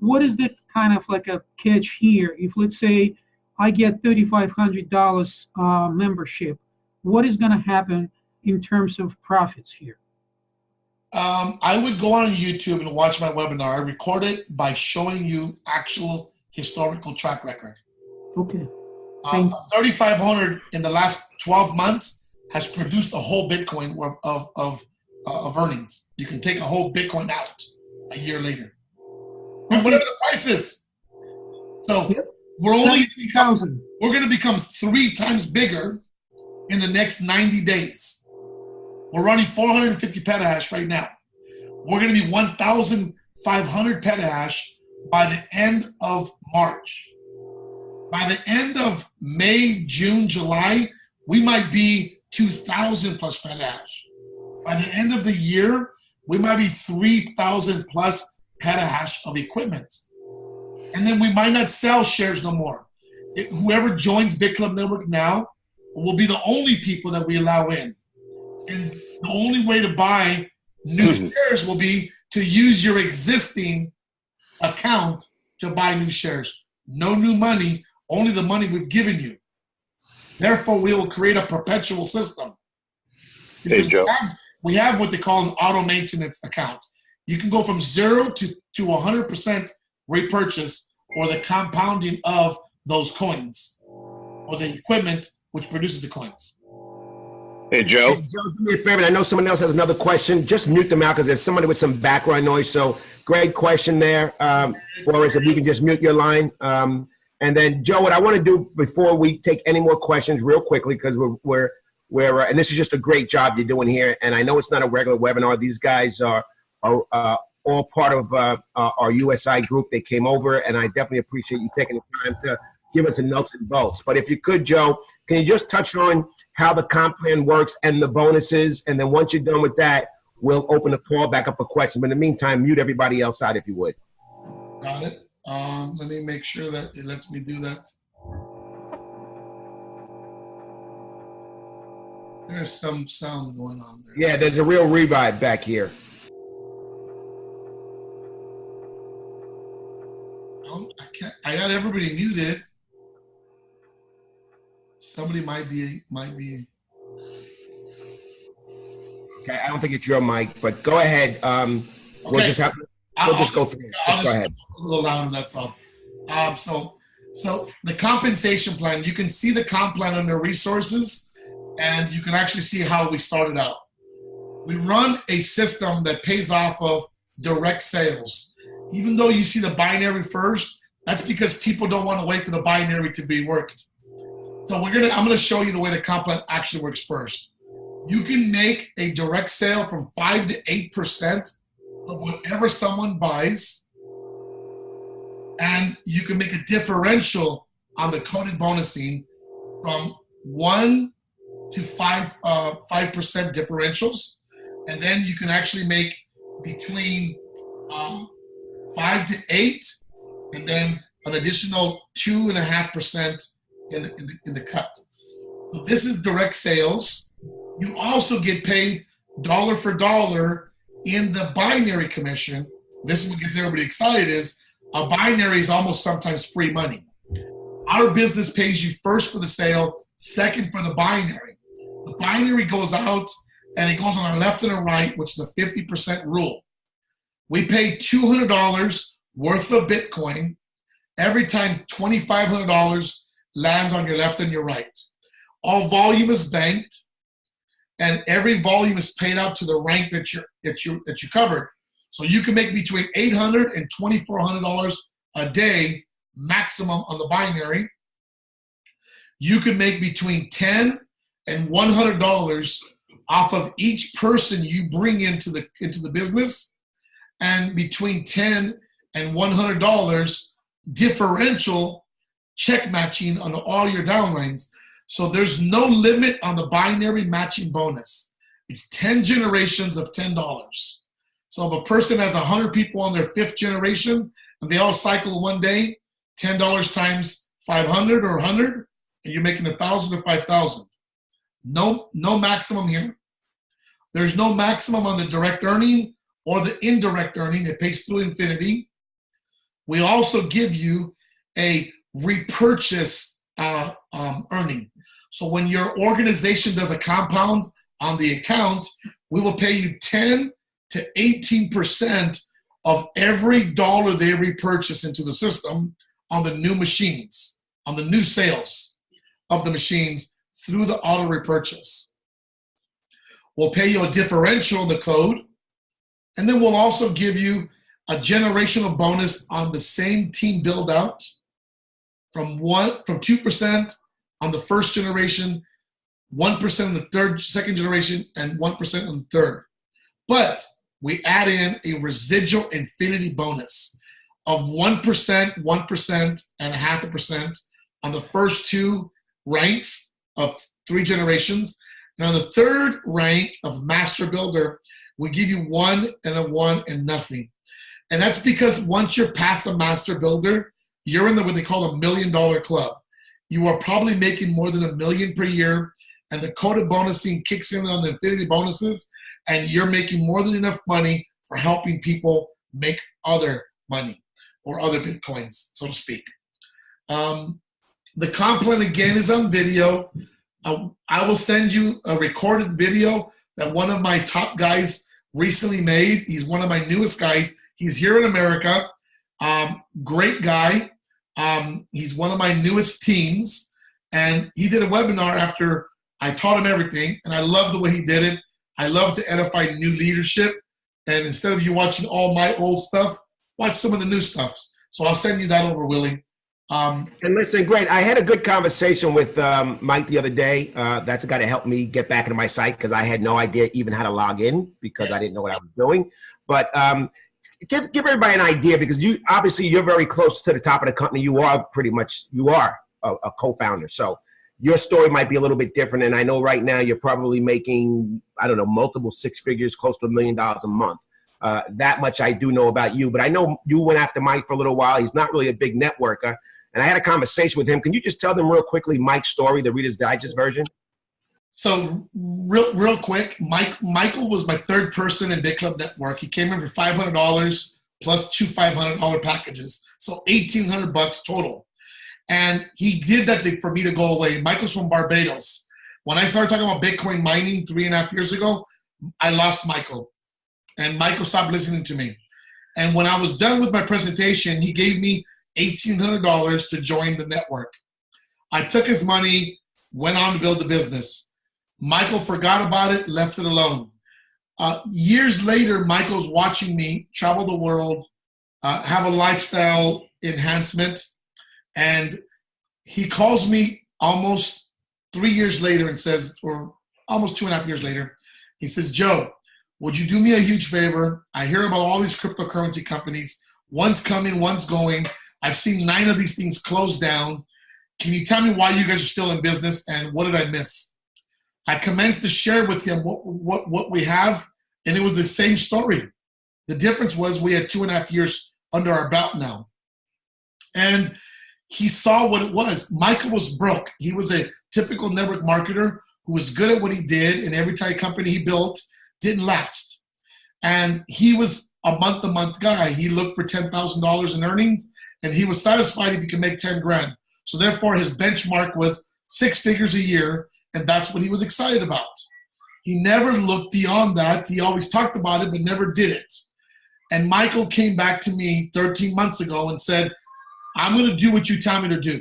What is the kind of like a catch here? If let's say I get $3,500 membership, what is going to happen in terms of profits here? I would go on YouTube and watch my webinar. I record it by showing you actual historical track record. Okay. 3,500 in the last 12 months has produced a whole Bitcoin worth of earnings. You can take a whole Bitcoin out a year later. whatever the price is. So we're only going to become 3 times bigger in the next 90 days. We're running 450 petahash right now. We're going to be 1,500 petahash by the end of March. By the end of May, June, July, we might be 2,000 plus petahash. By the end of the year, we might be 3,000 plus petahash of equipment. And then we might not sell shares no more. Whoever joins Bitclub Network now will be the only people that we allow in. And the only way to buy new shares will be to use your existing account to buy new shares. No new money, only the money we've given you. Therefore, we will create a perpetual system. Hey, Joe. We have what they call an auto maintenance account. You can go from 0 to 100% repurchase, or the compounding of those coins, or the equipment which produces the coins. Hey, Joe. Hey, Joe, do me a favor. I know someone else has another question. Just mute them out because there's somebody with some background noise. So great question there. Boris, if you can just mute your line. And then, Joe, what I want to do before we take any more questions real quickly, because we're and this is just a great job you're doing here. And I know it's not a regular webinar. These guys are all part of our USI group. They came over, and I definitely appreciate you taking the time to give us the nuts and bolts. But if you could, Joe, can you just touch on how the comp plan works and the bonuses? And then once you're done with that, we'll open the call back up for questions. But in the meantime, mute everybody else out if you would. Got it. Let me make sure that it lets me do that. There's some sound going on there. Yeah, there's a real revive back here. I got everybody muted. Somebody might be. Okay, I don't think it's your mic, but go ahead. We'll just have. We'll just go through. I'll go ahead. A little louder. That's all. So the compensation plan. You can see the comp plan under resources, and you can actually see how we started out. We run a system that pays off of direct sales. Even though you see the binary first, that's because people don't want to wait for the binary to be worked. So I'm gonna show you the way the comp plan actually works first. You can make a direct sale from 5 to 8% of whatever someone buys, and you can make a differential on the coded bonusing from 1 to 5% differentials, and then you can actually make between 5 to 8, and then an additional 2.5% in the cut. So this is direct sales. You also get paid dollar for dollar in the binary commission. This is what gets everybody excited, is a binary is almost sometimes free money. Our business pays you first for the sale, second for the binary. The binary goes out, and it goes on our left and our right, which is a 50% rule. We pay $200 worth of Bitcoin every time $2,500 lands on your left and your right. All volume is banked, and every volume is paid out to the rank that you covered. So you can make between $800 and $2,400 a day maximum on the binary. You can make between $10 and $100 off of each person you bring into the business, and between $10 and $100 differential check matching on all your downlines. So there's no limit on the binary matching bonus. It's 10 generations of $10. So if a person has 100 people on their 5th generation and they all cycle one day, $10 times 500 or 100, and you're making 1,000 or 5,000. No maximum here. There's no maximum on the direct earning or the indirect earning. It pays through infinity. We also give you a repurchase earning. So when your organization does a compound on the account, we will pay you 10 to 18% of every dollar they repurchase into the system on the new machines, on the new sales of the machines through the auto repurchase. We'll pay you a differential in the code, and then we'll also give you a generational bonus on the same team build out from 2% on the first generation, 1% on the second generation, and 1% on the third. But we add in a residual infinity bonus of 1%, 1%, and 0.5% on the first two ranks of 3 generations. And on the third rank of master builder, we give you 1 and a 1 and nothing. And that's because once you're past a master builder, you're in what they call $1 million club. You are probably making more than $1 million per year, and the coded bonusing kicks in on the infinity bonuses, and you're making more than enough money for helping people make other money or other Bitcoins, so to speak. The comp plan, again, is on video. I will send you a recorded video that one of my top guys recently made. He's one of my newest guys. He's here in America. Great guy. He's one of my newest teams. And he did a webinar after I taught him everything. And I love the way he did it. I love to edify new leadership. And instead of you watching all my old stuff, watch some of the new stuff. So I'll send you that over, Willie. And listen, great. I had a good conversation with Mike the other day. That's the guy that helped me get back into my site because I had no idea even how to log in because I didn't know what I was doing. But give everybody an idea because you're very close to the top of the company. You are a co-founder. So your story might be a little bit different. And I know right now you're probably making, multiple 6 figures, close to $1 million a month. That much I do know about you. But I know you went after Mike for a little while. He's not really a big networker. And I had a conversation with him. Can you just tell them real quickly Mike's story, the Reader's Digest version? So real quick, Michael was my third person in Bitclub Network. He came in for $500 plus 2 $500 packages. So $1,800 total. And he did that for me to go away. Michael's from Barbados. When I started talking about Bitcoin mining 3.5 years ago, I lost Michael. And Michael stopped listening to me. And when I was done with my presentation, he gave me $1,800 to join the network. I took his money, went on to build the business. Michael forgot about it, left it alone. Years later, Michael's watching me travel the world, have a lifestyle enhancement, and he calls me almost 3 years later and says, or almost 2.5 years later, he says, Joe, would you do me a huge favor? I hear about all these cryptocurrency companies. One's coming, one's going. I've seen 9 of these things close down. Can you tell me why you guys are still in business and what did I miss? I commenced to share with him what we have, and it was the same story. The difference was we had 2.5 years under our belt now. And he saw what it was. Michael was broke. He was a typical network marketer who was good at what he did, and every time company he built didn't last. And he was a month-to-month guy. He looked for $10,000 in earnings, and he was satisfied if he could make 10 grand. So therefore, his benchmark was 6 figures a year, and that's what he was excited about. He never looked beyond that. He always talked about it, but never did it. And Michael came back to me 13 months ago and said, I'm going to do what you tell me to do.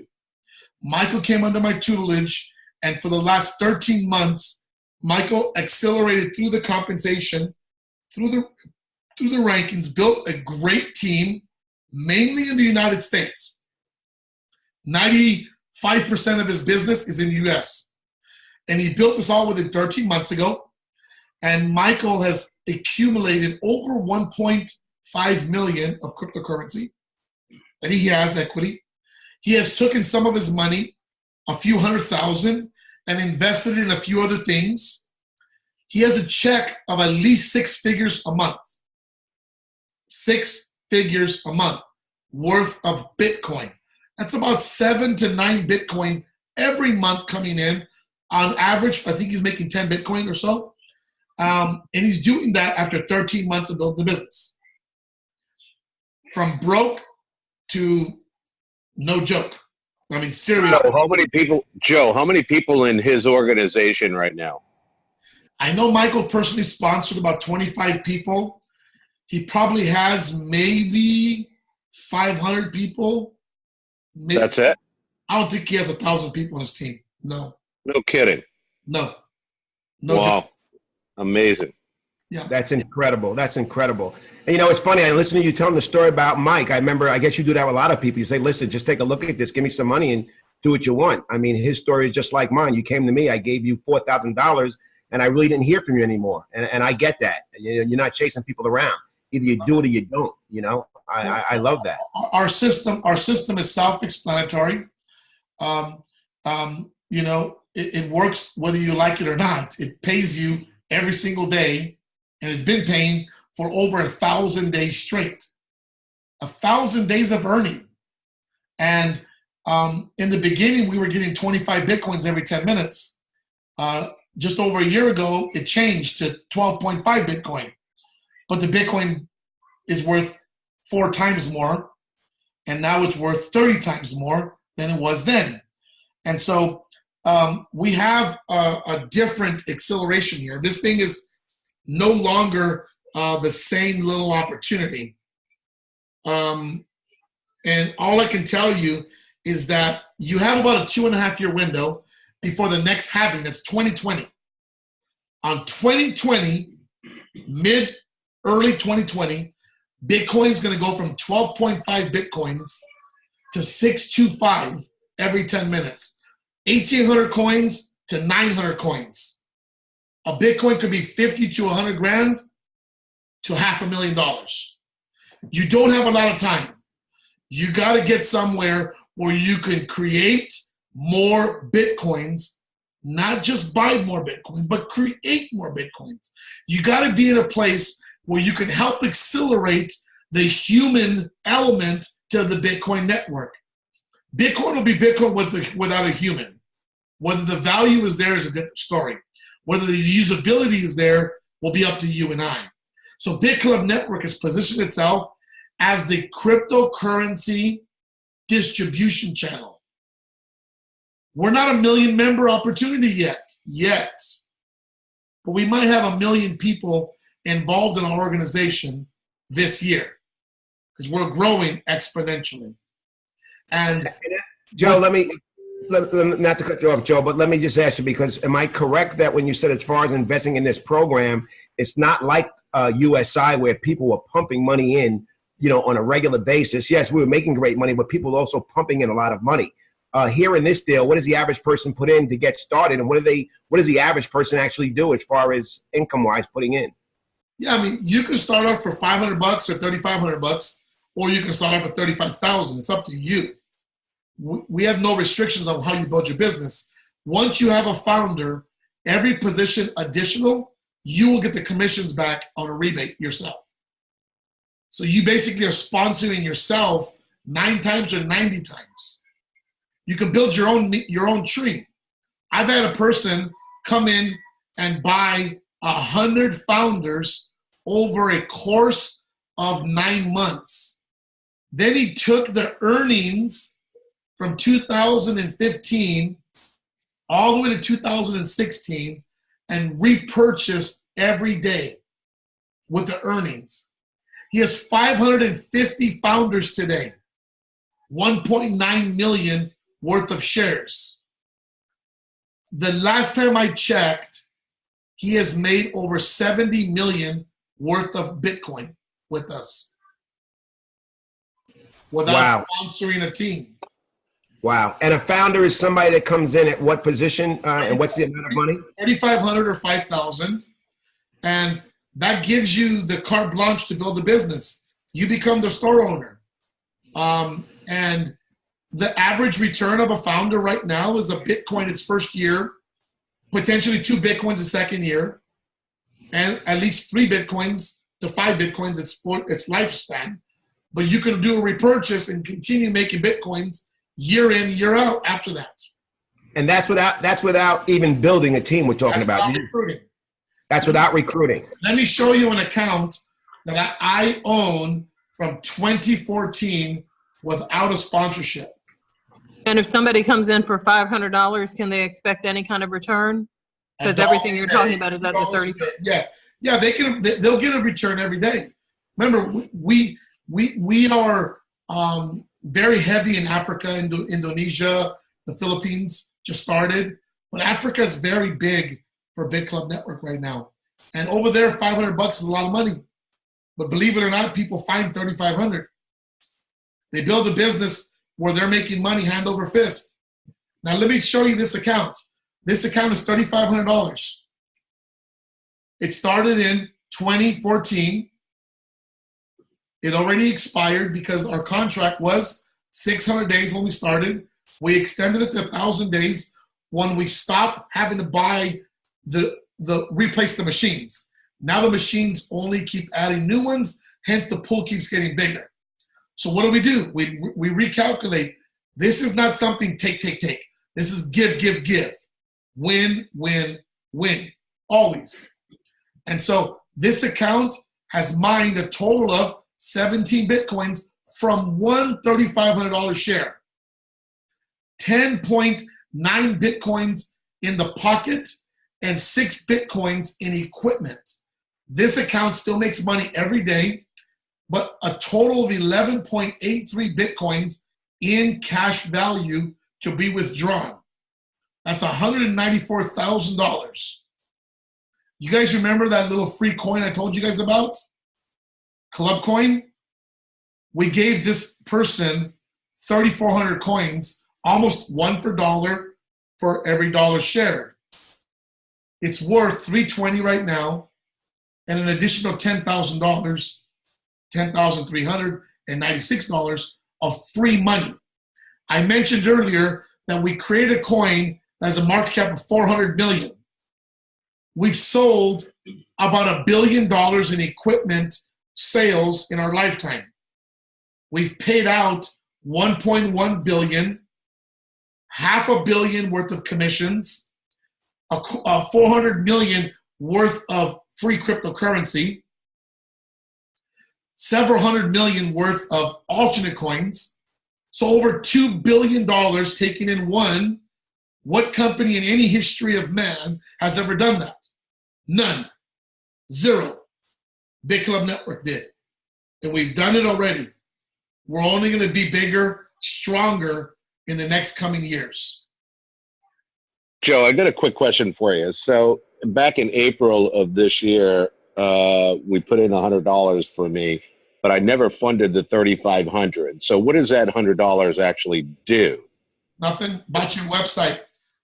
Michael came under my tutelage, and for the last 13 months, Michael accelerated through the compensation, through the rankings, built a great team, mainly in the United States. 95% of his business is in the US. And he built this all within 13 months ago. And Michael has accumulated over 1.5 million of cryptocurrency that he has equity. He has taken some of his money, a few $100,000, and invested in a few other things. He has a check of at least 6 figures a month. 6 figures a month worth of Bitcoin. That's about 7 to 9 Bitcoin every month coming in. On average, I think he's making 10 Bitcoin or so. And he's doing that after 13 months of building the business. From broke to no joke. I mean, seriously. Joe, how many people in his organization right now? I know Michael personally sponsored about 25 people. He probably has maybe 500 people. Maybe. That's it? I don't think he has 1,000 people on his team. No. No kidding. No. Wow. Joke. Amazing. Yeah. That's incredible. That's incredible. And you know, it's funny. I listened to you telling the story about Mike. I remember, I guess you do that with a lot of people. You say, listen, just take a look at this. Give me some money and do what you want. I mean, his story is just like mine. You came to me. I gave you $4,000 and I really didn't hear from you anymore. And I get that. You're not chasing people around. Either you do it or you don't. You know, I love that. Our system is self-explanatory. You know, it works whether you like it or not. It pays you every single day. And it's been paying for over 1,000 days straight. 1,000 days of earning. And in the beginning, we were getting 25 Bitcoins every 10 minutes. Just over a year ago, it changed to 12.5 Bitcoin. But the Bitcoin is worth 4 times more. And now it's worth 30 times more than it was then. And so we have a different acceleration here. This thing is no longer the same little opportunity. And all I can tell you is that you have about a 2.5-year window before the next halving. That's 2020. On 2020, early 2020, Bitcoin is going to go from 12.5 Bitcoins to 625 every 10 minutes. 1,800 coins to 900 coins. A Bitcoin could be 50 to 100 grand to $500,000. You don't have a lot of time. You got to get somewhere where you can create more Bitcoins, not just buy more Bitcoin, but create more Bitcoins. You got to be in a place where you can help accelerate the human element to the Bitcoin network. Bitcoin will be Bitcoin without a human. Whether the value is there is a different story. Whether the usability is there will be up to you and I. So Bitclub Network has positioned itself as the cryptocurrency distribution channel. We're not a 1 million member opportunity yet. But we might have 1 million people involved in our organization this year because we're growing exponentially. And Joe, let me, not to cut you off, Joe, but let me just ask you, because am I correct that when you said as far as investing in this program, it's not like USI where people were pumping money in, you know, on a regular basis? Yes, we were making great money, but people were also pumping in a lot of money. Here in this deal, what does the average person put in to get started, and what does the average person actually do as far as income-wise putting in? Yeah, I mean, you can start off for $500 or $3,500, or you can start off at $35,000. It's up to you. We have no restrictions on how you build your business. Once you have a founder, every position additional, you will get the commissions back on a rebate yourself. So you basically are sponsoring yourself 9 times or 90 times. You can build your own tree. I've had a person come in and buy 100 founders over a course of 9 months. Then he took the earnings from 2015 all the way to 2016 and repurchased every day with the earnings. He has 550 founders today, 1.9 million worth of shares. The last time I checked, he has made over 70 million worth of Bitcoin with us without sponsoring a team. Wow. And a founder is somebody that comes in at what position and what's the amount of money? 3,500 or 5,000. And that gives you the carte blanche to build a business. You become the store owner. And the average return of a founder right now is a Bitcoin its first year, potentially 2 Bitcoins the second year, and at least 3 Bitcoins to 5 Bitcoins its lifespan. But you can do a repurchase and continue making Bitcoins year in, year out after that. And that's without even building a team we're talking about. Recruiting. That's without recruiting. Let me show you an account that I own from 2014 without a sponsorship. And if somebody comes in for $500, can they expect any kind of return? Because everything you're talking about is at the 30. Yeah, they'll get a return every day. Remember, we are very heavy in Africa, Indonesia, the Philippines just started, but Africa is very big for Bitclub Network right now. And over there, $500 is a lot of money. But believe it or not, people find $3,500. They build a business where they're making money hand over fist. Now let me show you this account. This account is $3,500. It started in 2014. It already expired because our contract was 600 days when we started. We extended it to 1,000 days when we stopped having to buy replace the machines. Now the machines only keep adding new ones, hence the pool keeps getting bigger. So what do? We recalculate. This is not something take. This is give. Win, win, win, always. And so this account has mined a total of 17 Bitcoins from one $3,500 share. 10.9 Bitcoins in the pocket and 6 Bitcoins in equipment. This account still makes money every day, but a total of 11.83 Bitcoins in cash value to be withdrawn. That's $194,000. You guys remember that little free coin I told you guys about? Club coin? We gave this person 3,400 coins, almost $1 per dollar for every dollar shared. It's worth $320 right now, and an additional $10,000, $10,396 of free money. I mentioned earlier that we created a coin that has a market cap of 400 million. We've sold about $1 billion in equipment sales in our lifetime. We've paid out 1.1 billion, $500 million worth of commissions, 400 million worth of free cryptocurrency, several hundred million worth of alternate coins. So over $2 billion taken in one. What company in any history of man has ever done that? None. Zero. Bitclub Network did. And we've done it already. We're only going to be bigger, stronger in the next coming years. Joe, I got a quick question for you. So back in April of this year, we put in $100 for me, but I never funded the $3,500. So what does that $100 actually do? Nothing. Bought you a website.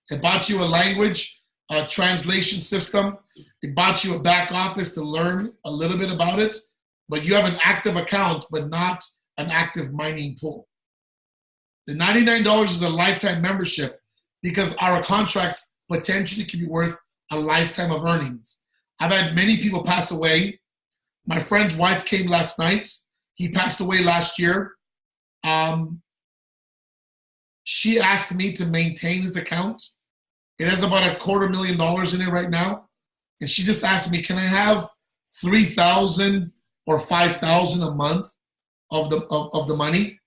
It bought you a language, a translation system. It bought you a back office to learn a little bit about it. But you have an active account, but not an active mining pool. The $99 is a lifetime membership because our contracts potentially can be worth a lifetime of earnings. I've had many people pass away. My friend's wife came last night. He passed away last year. She asked me to maintain his account. It has about $250,000 in it right now. And she just asked me, can I have 3,000 or 5,000 a month of the money?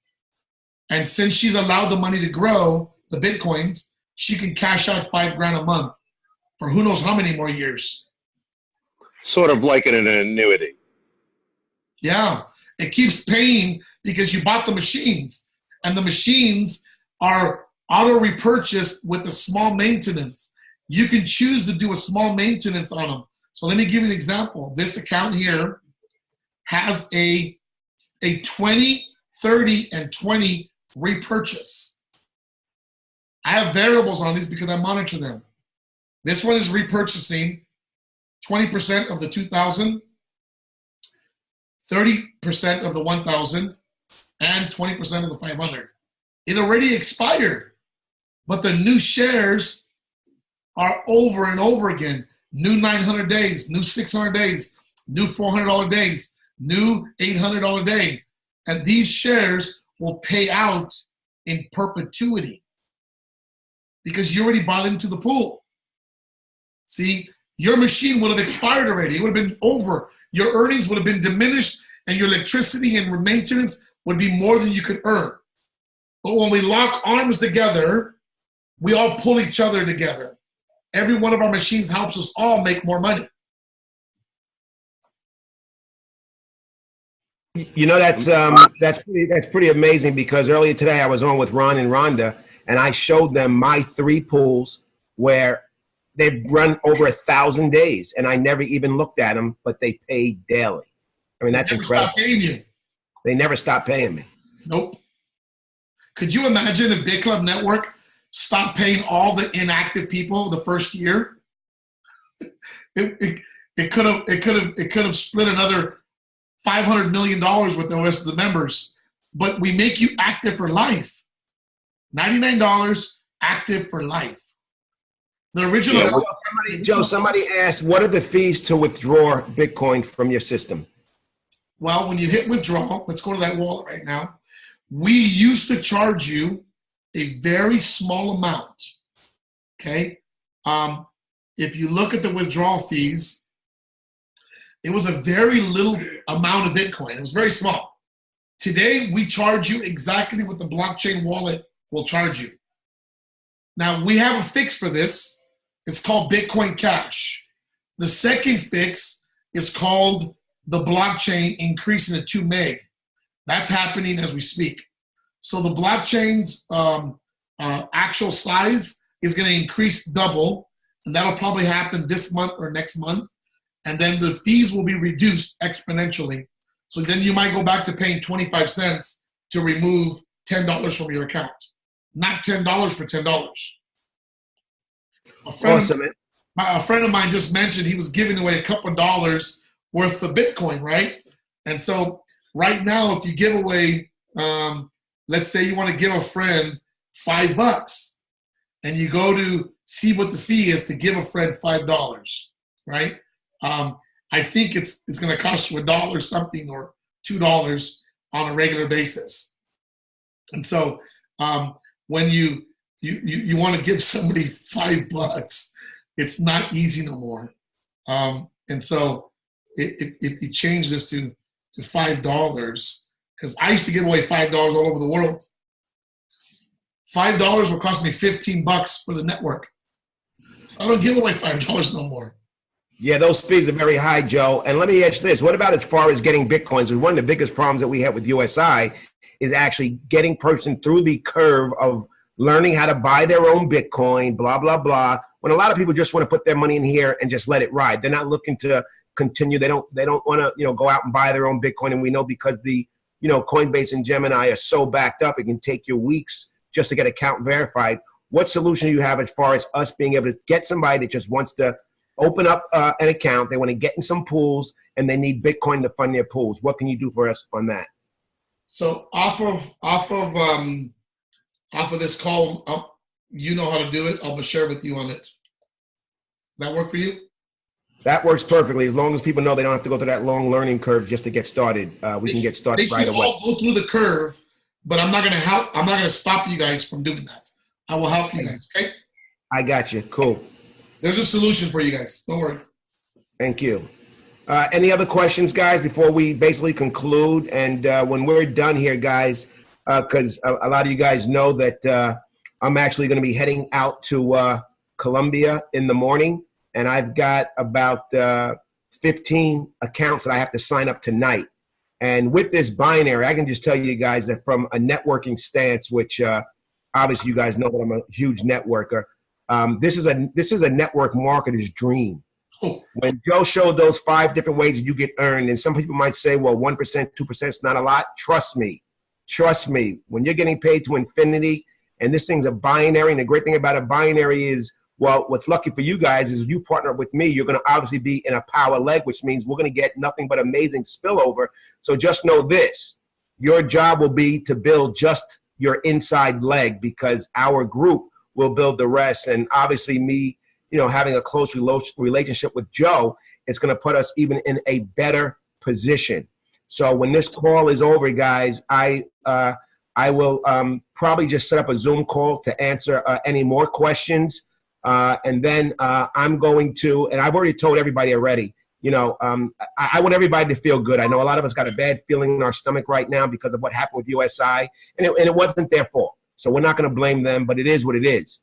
And since she's allowed the money to grow, the Bitcoins, she can cash out $5,000 a month for who knows how many more years. Sort of like an annuity. Yeah, it keeps paying because you bought the machines, and the machines are auto repurchased with a small maintenance. You can choose to do a small maintenance on them. So let me give you an example. This account here has a 20, 30, and 20 repurchase. I have variables on these because I monitor them. This one is repurchasing 20% of the 2,000, 30% of the 1,000, and 20% of the 500. It already expired, but the new shares are over and over again. New 900 days, new 600 days, new $400 days, new $800 day. And these shares will pay out in perpetuity because you already bought into the pool. See, your machine would have expired already. It would have been over. Your earnings would have been diminished, and your electricity and maintenance would be more than you could earn. But when we lock arms together, we all pull each other together. Every one of our machines helps us all make more money. You know, that's pretty amazing, because earlier today I was on with Ron and Rhonda, and I showed them my 3 pools where they've run over 1,000 days, and I never even looked at them, but they pay daily. I mean, that's incredible. Stop paying you. They never stop paying me. Nope. Could you imagine if Bitclub Network stopped paying all the inactive people the first year? It could have split another $500 million with the rest of the members. But we make you active for life. $99 active for life. The original. Yeah, somebody asked, what are the fees to withdraw Bitcoin from your system? Well, when you hit withdrawal, let's go to that wallet right now. We used to charge you a very small amount. Okay. If you look at the withdrawal fees, it was a very little amount of Bitcoin. It was very small. Today, we charge you exactly what the blockchain wallet will charge you. Now, we have a fix for this. It's called Bitcoin Cash. The second fix is called the blockchain increasing to 2 meg. That's happening as we speak. So the blockchain's actual size is going to increase double, and that'll probably happen this month or next month. And then the fees will be reduced exponentially. So then you might go back to paying 25 cents to remove $10 from your account. Not $10 for $10. A friend of mine just mentioned he was giving away a couple of dollars worth of Bitcoin, right? And so right now, if you give away, let's say you want to give a friend $5, and you go to see what the fee is to give a friend $5, right? I think it's going to cost you $1 something or $2 on a regular basis. And so when you want to give somebody $5, it's not easy no more. And so if you change this to $5, because I used to give away $5 all over the world. $5 will cost me $15 for the network. So I don't give away $5 no more. Yeah, those fees are very high, Joe. And let me ask you this. What about as far as getting Bitcoins? One of the biggest problems that we have with USI is actually getting person through the curve of learning how to buy their own Bitcoin, blah, blah, blah. When a lot of people just want to put their money in here and just let it ride. They're not looking to continue. They don't want to, go out and buy their own Bitcoin. And we know because the, Coinbase and Gemini are so backed up, it can take you weeks just to get account verified. What solution do you have as far as us being able to get somebody that just wants to open up an account, they want to get in some pools, and they need Bitcoin to fund their pools? What can you do for us on that? So off of this call, you know how to do it. I'll share with you on it. That work for you? That works perfectly. As long as people know they don't have to go through that long learning curve just to get started. We can get started right away. All go through the curve, but I'm not going to stop you guys from doing that. I will help you guys. Okay? I got you. Cool. There's a solution for you guys. Don't worry. Thank you. Any other questions, guys, before we basically conclude? And when we're done here, guys, because a lot of you guys know that I'm actually going to be heading out to Colombia in the morning, and I've got about 15 accounts that I have to sign up tonight. And with this binary, I can just tell you guys that from a networking stance, which obviously you guys know that I'm a huge networker, this is a network marketer's dream. When Joe showed those 5 different ways that you get earned, and some people might say, well, 1%, 2% is not a lot. Trust me, when you're getting paid to infinity, and this thing's a binary, and the great thing about a binary is, well, what's lucky for you guys is you partner up with me, you're going to obviously be in a power leg, which means we're going to get nothing but amazing spillover. So just know this, your job will be to build just your inside leg, because our group will build the rest. And obviously me, having a close relationship with Joe, it's going to put us even in a better position. So when this call is over, guys, I will probably just set up a Zoom call to answer any more questions. And then I'm going to, and I've already told everybody already, I want everybody to feel good. I know a lot of us got a bad feeling in our stomach right now because of what happened with USI, and it wasn't their fault. So we're not going to blame them, but it is what it is.